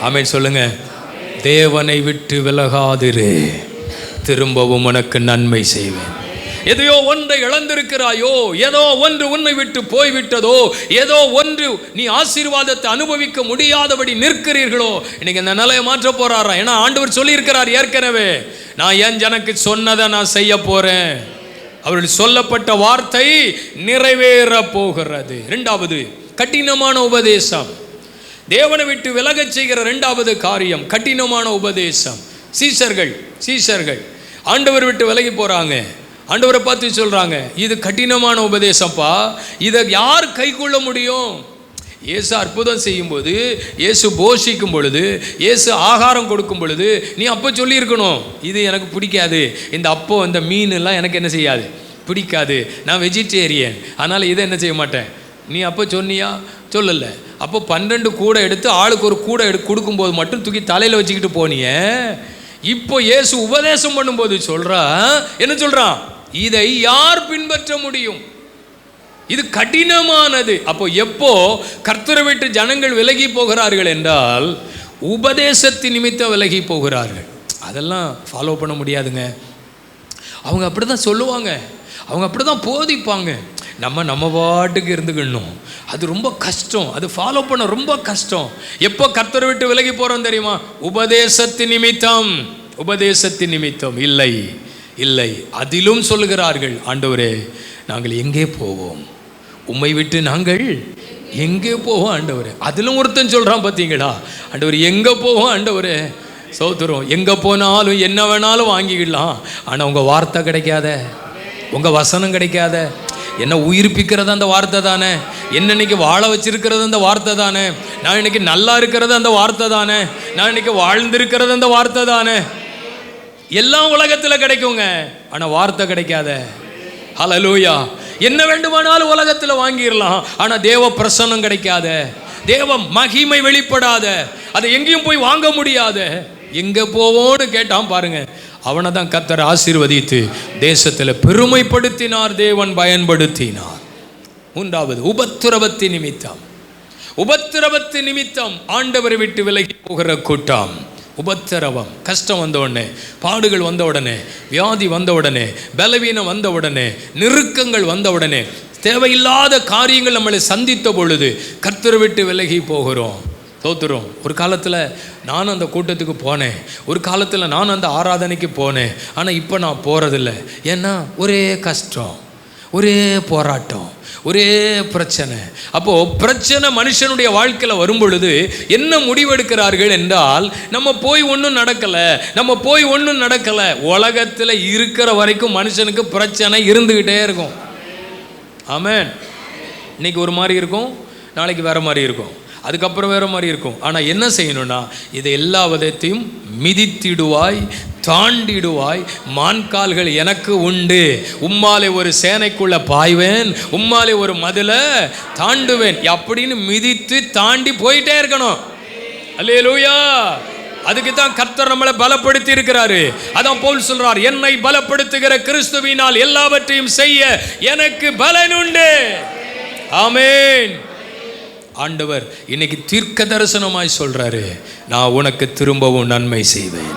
ஆமென் சொல்லுங்க. தேவனை விட்டு விலகாதிரு, திரும்பவும் உனக்கு நன்மை செய்வேன். எதையோ ஒன்றை இழந்திருக்கிறாயோ, ஏதோ ஒன்று உன்னை விட்டு போய்விட்டதோ, ஏதோ ஒன்று நீ ஆசீர்வாதத்தை அனுபவிக்க முடியாதபடி நிற்கிறீர்களோ, இன்னைக்கு இந்த நிலையை மாற்ற போறாரா? ஏன்னா ஆண்டவர் சொல்லியிருக்கிறார் ஏற்கனவே, நான் என் ஜனக்கு சொன்னதை நான் செய்ய போறேன். அவர்கள் சொல்லப்பட்ட வார்த்தை நிறைவேற போகிறது. 2வது கடினமான உபதேசம். தேவனை விட்டு விலகச் செய்கிற 2வது காரியம் கடினமான உபதேசம். சீஷர்கள் ஆண்டவர் விட்டு விலகி போறாங்க. ஆண்டவரை பார்த்து சொல்றாங்க, இது கடினமான உபதேசப்பா, இதை யார் கை கொள்ள முடியும்? இயேசு அற்புதம் செய்யும் போது, இயேசு போஷிக்கும் பொழுது, இயேசு ஆகாரம் கொடுக்கும் பொழுது நீ அப்போ சொல்லியிருக்கணும், இது எனக்கு பிடிக்காது, இந்த அப்போ இந்த மீன் எல்லாம் எனக்கு என்ன செய்யாது, பிடிக்காது, நான் வெஜிடேரியன், அதனால் இதை என்ன செய்ய மாட்டேன். நீ அப்போ சொன்னியா? சொல்லலை. அப்போ 12 கூடை எடுத்து ஆளுக்கு ஒரு கூடை கொடுக்கும்போது மட்டும் தூக்கி தலையில் வச்சுக்கிட்டு போனிய. இப்போ இயேசு உபதேசம் பண்ணும்போது என்ன சொல்றான்? இதை யார் பின்பற்ற முடியும்? இது கடினமானது. அப்போ எப்போ கர்த்தரை விட்டு ஜனங்கள் விலகி போகிறார்கள் என்றால் உபதேசத்தின் நிமித்தம் விலகி போகிறார்கள். அதெல்லாம் ஃபாலோ பண்ண முடியாதுங்க. அவங்க அப்படி தான் சொல்லுவாங்க, அவங்க அப்படி தான் போதிப்பாங்க. நம்ம பாட்டுக்கு இருந்துக்கணும், அது ரொம்ப கஷ்டம், அது ஃபாலோ பண்ண ரொம்ப கஷ்டம். எப்போ கர்த்தரை விட்டு விலகி போகிறோம் தெரியுமா? உபதேசத்தின் நிமித்தம். இல்லை. அதிலும் சொல்லுகிறார்கள், ஆண்டவரே நாங்கள் எங்கே போவோம், உம்மை விட்டு நாங்கள் எங்கே போவோம் ஆண்டவரே. அதிலும் ஒருத்தன் சொல்கிறான் பார்த்தீங்களா, ஆண்டவர் எங்கே போவோம் ஆண்டவரே. சோத்துறோம். எங்கே போனாலும் என்ன வேணாலும் வாங்கிக்கலாம், ஆனால் உங்கள் வார்த்தை கிடைக்காத, உங்கள் வசனம் கிடைக்காத. என்ன உயிர்ப்பிக்கிறது அந்த வார்த்தை தானே, என்ன இன்னைக்கு வாழ வச்சிருக்கிறது அந்த வார்த்தை தானே, நான் இன்னைக்கு நல்லா இருக்கிறது அந்த வார்த்தை தானே, நான் இன்னைக்கு வாழ்ந்திருக்கிறது அந்த வார்த்தை தானே. எல்லாம் உலகத்தில் கிடைக்குங்க, ஆனால் வார்த்தை கிடைக்காத. ஹல்லேலூயா. என்ன வேண்டுமானாலும் உலகத்தில் வாங்கிடலாம், ஆனால் தேவ பிரசன்னம் கிடைக்காத, தேவ மகிமை வெளிப்படாத, அதை எங்கேயும் போய் வாங்க முடியாத. எங்கே போவோன்னு கேட்டான் பாருங்க. அவனை தான் கர்த்தர் ஆசீர்வதித்து தேசத்தில் பெருமைப்படுத்தினார், தேவன் பயன்படுத்தினார். மூன்றாவது உபத்திரவத்தின் நிமித்தம். உபத்திரவத்தின் நிமித்தம் ஆண்டவரை விட்டு விலகி போகிற கூட்டம். உபத்திரவம், கஷ்டம் வந்த உடனே, பாடுகள் வந்த உடனே, வியாதி வந்த உடனே, பலவீனம் வந்த உடனே, நெருக்கங்கள் வந்த உடனே, தேவையில்லாத காரியங்கள் நம்மளை சந்தித்த பொழுது கர்த்தரை விட்டு விலகி போகிறோம், தோத்துறோம். ஒரு காலத்தில் நானும் அந்த கூட்டத்துக்கு போனேன், ஒரு காலத்தில் நானும் அந்த ஆராதனைக்கு போனேன். ஆனால் இப்போ நான் போகிறதில்ல. ஏன்னா ஒரே கஷ்டம், ஒரே போராட்டம், ஒரே பிரச்சனை. அப்போது பிரச்சனை மனுஷனுடைய வாழ்க்கையில் வரும் பொழுது என்ன முடிவெடுக்கிறார்கள் என்றால், நம்ம போய் ஒன்றும் நடக்கலை. உலகத்தில் இருக்கிற வரைக்கும் மனுஷனுக்கு பிரச்சனை இருந்துக்கிட்டே இருக்கும். ஆமென். இன்னைக்கு ஒரு மாதிரி இருக்கும், நாளைக்கு வேறு மாதிரி இருக்கும், அதுக்கப்புறம் வேறு மாதிரி இருக்கும். ஆனால் என்ன செய்யணும்னா, இதை எல்லா விதத்தையும் மிதித்திடுவாய், தாண்டிடுவாய். மான்கால்கள் எனக்கு உண்டு, உம்மாலே ஒரு சேனைக்குள்ள பாய்வேன், உம்மாலே ஒரு மதிலை தாண்டுவேன் அப்படின்னு மிதித்து தாண்டி போயிட்டே இருக்கணும். அல்லேலூயா. அதுக்கு தான் கர்த்தர் நம்மளை பலப்படுத்தி இருக்கிறாரு. அதான் பவுல் சொல்றார், என்னை பலப்படுத்துகிற கிறிஸ்துவினால் எல்லாவற்றையும் செய்ய எனக்கு பலன் உண்டு. ஆமென். ஆண்டவர் இன்னைக்கு தீர்க்க தரிசனமாய் சொல்றாரு, நான் உனக்கு திரும்பவும் நன்மை செய்வேன்.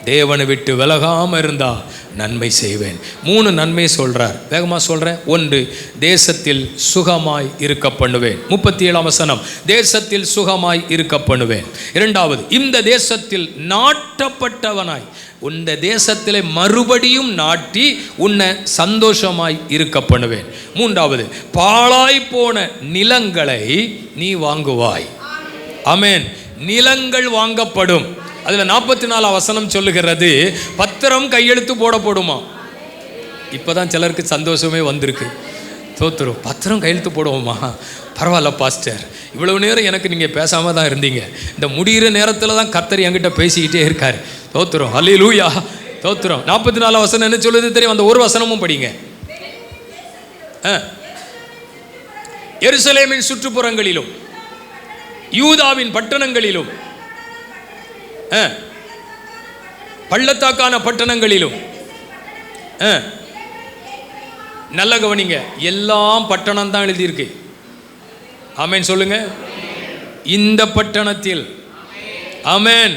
தேவனை விட்டு விலகாம இருந்தா நன்மை செய்வேன். 3 நன்மை சொல்றார், வேகமா சொல்றேன். 1, தேசத்தில் சுகமாய் இருக்க பண்ணுவேன். 37ஆம் வசனம், தேசத்தில் சுகமாய் இருக்க பண்ணுவேன். 2வது, இந்த தேசத்தில் நாட்டப்பட்டவனாய், இந்த தேசத்திலே மறுபடியும் நாட்டி உன்னை சந்தோஷமாய் இருக்க பண்ணுவேன். 3வது, பாழாய் போன நிலங்களை நீ வாங்குவாய். ஆமென். நிலங்கள் வாங்கப்படும். அதில் 44ஆம் வசனம் சொல்லுகிறது, பத்திரம் கையெழுத்து போடப்படுமா. இப்போதான் சிலருக்கு சந்தோஷமே வந்திருக்கு. தோத்துரும், பத்திரம் கையெழுத்து போடுவோமா, பரவாயில்ல பாஸ்டர், இவ்வளவு நேரம் எனக்கு நீங்கள் பேசாமல் தான் இருந்தீங்க, இந்த முடிகிற நேரத்தில் தான் கர்த்தர் என்கிட்ட பேசிக்கிட்டே இருக்கார். தோத்துரும், அல்லேலூயா, தோத்துரும். 44ஆம் வசனம் என்ன சொல்லுது தெரியும்? அந்த ஒரு வசனமும் படிங்க. எருசலேமின் சுற்றுப்புறங்களிலும் யூதாவின் பட்டணங்களிலும் பள்ளத்தாக்கான பட்டணங்களிலும், நல்ல கவனிங்க, எல்லாம் பட்டணம் தான் எழுதியிருக்கு. ஆமென் சொல்லுங்க. இந்த பட்டணத்தில், ஆமென்,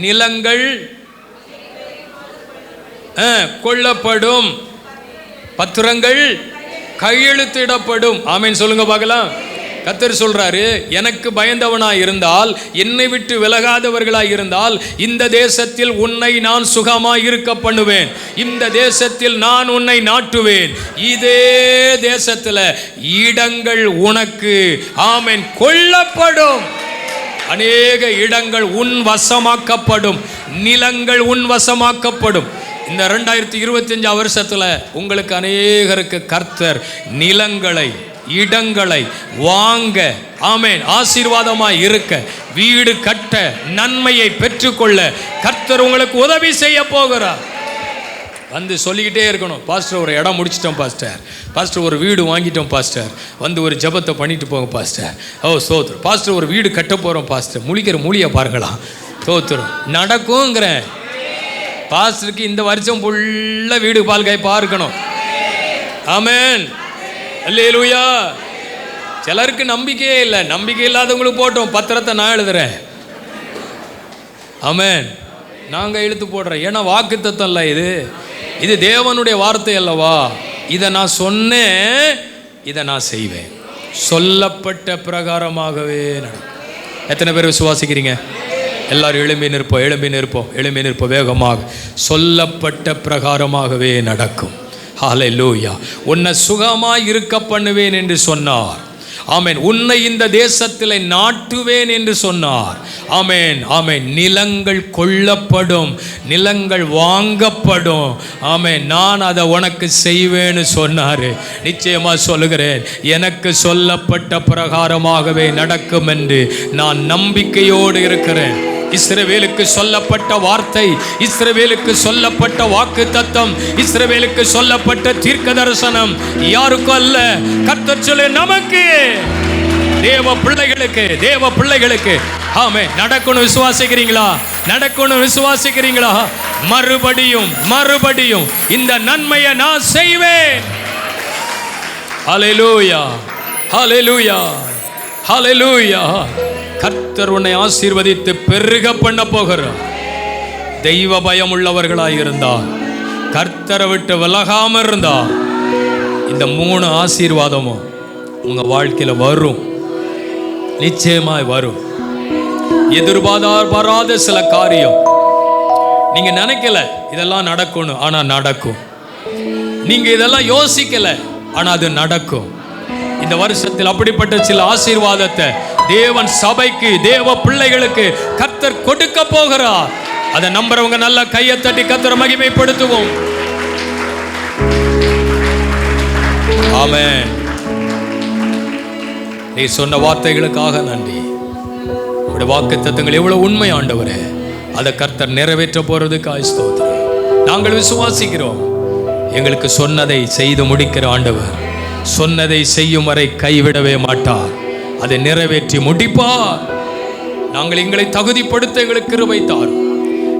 நிலங்கள் கொள்ளப்படும், பத்திரங்கள் கையெழுத்திடப்படும். ஆமென் சொல்லுங்க பார்க்கலாம். கர்த்தர் சொல்றாரு, எனக்கு பயந்தவனாய் இருந்தால், என்னை விட்டு விலகாதவர்களாய் இருந்தால், இந்த தேசத்தில் உன்னை நான் சுகமாய் இருக்க பண்ணுவேன், இந்த தேசத்தில் நான் உன்னை நாட்டுவேன், இதே தேசத்தில் இடங்கள் உனக்கு, ஆமென், கொள்ளப்படும். அநேக இடங்கள் உன் வசமாக்கப்படும், நிலங்கள் உன் வசமாக்கப்படும். இந்த 2025 வருஷத்தில் உங்களுக்கு அநேகருக்கு கர்த்தர் நிலங்களை, இடங்களை வாங்க, ஆமென், ஆசீர்வாதமாய் இருக்க, வீடு கட்ட, நன்மையை பெற்றுக்கொள்ள கர்த்தர் உங்களுக்கு உதவி செய்ய போகிறார். வந்து சொல்லிக்கிட்டே இருக்கணும், பாஸ்டர் ஒரு இடம் முடிச்சிட்டோம் பாஸ்டர், பாஸ்டர் ஒரு வீடு வாங்கிட்டோம் பாஸ்டர், வந்து ஒரு ஜெபத்தை பண்ணிட்டு போங்க பாஸ்டர். ஓ சோத்ரு பாஸ்டர், ஒரு வீடு கட்ட போகிறோம் பாஸ்டர், முழிக்கிற மூலியை பாருங்களா. சோத்ரும் நடக்குங்கிறேன். பாஸ்டருக்கு இந்த வருஷம் ஃபுல்லாக வீடு பால் காய்ப்பா இருக்கணும். ஆமென், அல்லேலூயா. சிலருக்கு நம்பிக்கையே இல்லை, நம்பிக்கை இல்லாதவங்களுக்கு போட்டோம், பத்திரத்தை நான் எழுதுறேன். ஆமென், நாங்கள் எழுத்து போடுறேன். ஏன்னா வாக்கு தத்தம் இல்லை, இது தேவனுடைய வார்த்தை அல்லவா. இதை நான் சொன்னேன், இதை நான் செய்வேன், சொல்லப்பட்ட பிரகாரமாகவே நடக்கும். எத்தனை பேர் விசுவாசிக்கிறீங்க? எல்லாரும் எழும்பி நிற்போம் வேகமாக. சொல்லப்பட்ட பிரகாரமாகவே நடக்கும். ஹல்லேலூயா. உன்னை சுகமாய் இருக்க பண்ணுவேன் என்று சொன்னார். ஆமென். உன்னை இந்த தேசத்தில் நாட்டுவேன் என்று சொன்னார். ஆமென், ஆமென். நிலங்கள் கொள்ளப்படும், நிலங்கள் வாங்கப்படும். ஆமென், நான் அதை உனக்கு செய்வேன்னு சொன்னார். நிச்சயமா சொல்லுகிறேன், எனக்கு சொல்லப்பட்ட பிரகாரமாகவே நடக்கும் என்று நான் நம்பிக்கையோடு இருக்கிறேன். இஸ்ரவேலுக்கு சொல்லப்பட்ட வார்த்தை, இஸ்ரவேலுக்கு சொல்லப்பட்ட வாக்கு தத்தம், இஸ்ரவேலுக்கு சொல்லப்பட்ட தீர்க்க தரிசனம் யாருக்கும் அல்ல, கர்த்தர் சொல்லு நமக்கு, தேவ பிள்ளைகளுக்கு. ஆமென். நடக்கணும், விசுவாசிக்கிறீங்களா? நடக்கணும், விசுவாசிக்கிறீங்களா? மறுபடியும் இந்த நன்மையை நான் செய்வேன். ஹல்லேலூயா, ஹல்லேலூயா, ஹல்லேலூயா. கர்த்தர் உன்னை ஆசீர்வதித்து பெருக பண்ண போகிறார். தெய்வ பயம் உள்ளவர்களாய் இருந்தா, கர்த்தரை விட்டு விலகாம இருந்தா, இந்த 3 ஆசீர்வாதமும் உங்க வாழ்க்கையில வரும், நிச்சயமாய் வரும். எதிர்பாராத சில காரியம் நீங்க நினைக்கல இதெல்லாம் நடக்கணும், ஆனா நடக்கும். நீங்க இதெல்லாம் யோசிக்கல, ஆனா அது நடக்கும். இந்த வருஷத்தில் அப்படிப்பட்ட சில ஆசீர்வாதத்தை தேவன் சபைக்கு, தேவ பிள்ளைகளுக்கு கர்த்தர் கொடுக்க போகிறார். அதை நம்புறவங்க நல்லா கையை தட்டி கர்த்தரை மகிமைப்படுத்துவோம். ஆமென். நீ சொன்ன வார்த்தைகளுக்காக நன்றி. உங்களுடைய வாக்குத்தத்தங்கள் எவ்வளவு உண்மை ஆண்டவரே, அதை கர்த்தர் நிறைவேற்ற போறதுக்காக ஸ்தோத்திரம். நாங்கள் விசுவாசிக்கிறோம். எங்களுக்கு சொன்னதை செய்து முடிக்கிற ஆண்டவர், சொன்னதை செய்யும் வரை கைவிடவே மாட்டார். அதை நிறைவேற்றி முடிப்பார். நாங்கள் எங்களை தகுதிப்படுத்த எங்களுக்கு கிருபை தாரும்.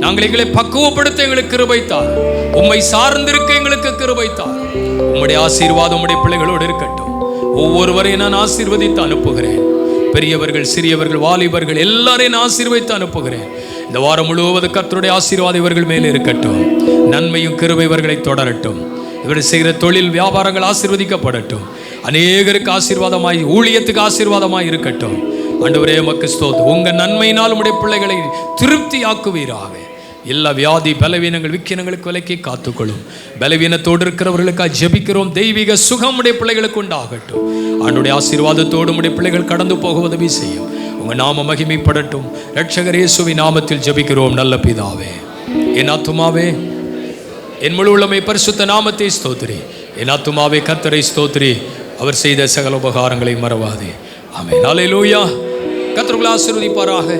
நாங்கள் எங்களை பக்குவப்படுத்த எங்களுக்கு கிருபை தாரும். உம்மை சார்ந்திருக்க எங்களுக்கு கிருபை தாரும். உம்முடைய ஆசீர்வாதம் உம்முடைய பிள்ளைகளோடு இருக்கட்டும். ஒவ்வொருவரையும் நான் ஆசீர்வதித்து அனுப்புகிறேன். பெரியவர்கள், சிறியவர்கள், வாலிபர்கள் எல்லாரையும் நான் ஆசீர்வதித்து அனுப்புகிறேன். இந்த வாரம் முழுவதும் கர்த்தருடைய ஆசீர்வாதம் இவர்கள் மேலே இருக்கட்டும். நன்மையும் கிருபை இவர்களை தொடரட்டும். இவர்கள் செய்கிற தொழில் வியாபாரங்கள் ஆசீர்வதிக்கப்படட்டும். அநேகருக்கு ஆசீர்வாதமாய், ஊழியத்துக்கு ஆசீர்வாதமாய் இருக்கட்டும். ஆண்டவரே உமக்கு ஸ்தோத்திரம். உங்க நன்மையினால் உம்முடைய பிள்ளைகளை திருப்தி ஆக்குவீராக. எல்லா வியாதி, பலவீனங்கள், விக்கினங்களுக்கு விலக்கி காத்துக்கொள்ளும். பலவீனத்தோடு இருக்கிறவர்களுக்காக ஜெபிக்கிறோம். தெய்வீக சுகம் உடைய பிள்ளைகளுக்கு உண்டாகட்டும். ஆண்டவருடைய ஆசீர்வாதத்தோடு உடைய பிள்ளைகள் கடந்து போக உதவி செய்யும். உங்க நாம மகிமைப்படட்டும். இரட்சகர் இயேசுவின் நாமத்தில் ஜெபிக்கிறோம் நல்ல பிதாவே. என் ஆத்துமாவே என் முழு உள்ளமை பரிசுத்த நாமத்தை ஸ்தோத்திரி. என் ஆத்துமாவே கர்த்தரை ஸ்தோத்திரி. அவர் செய்த சகல உபகாரங்களை மறவாதே. ஆமென். ஹல்லேலூயா. கர்த்தர் உங்களை ஆசீர்வதிப்பாராக.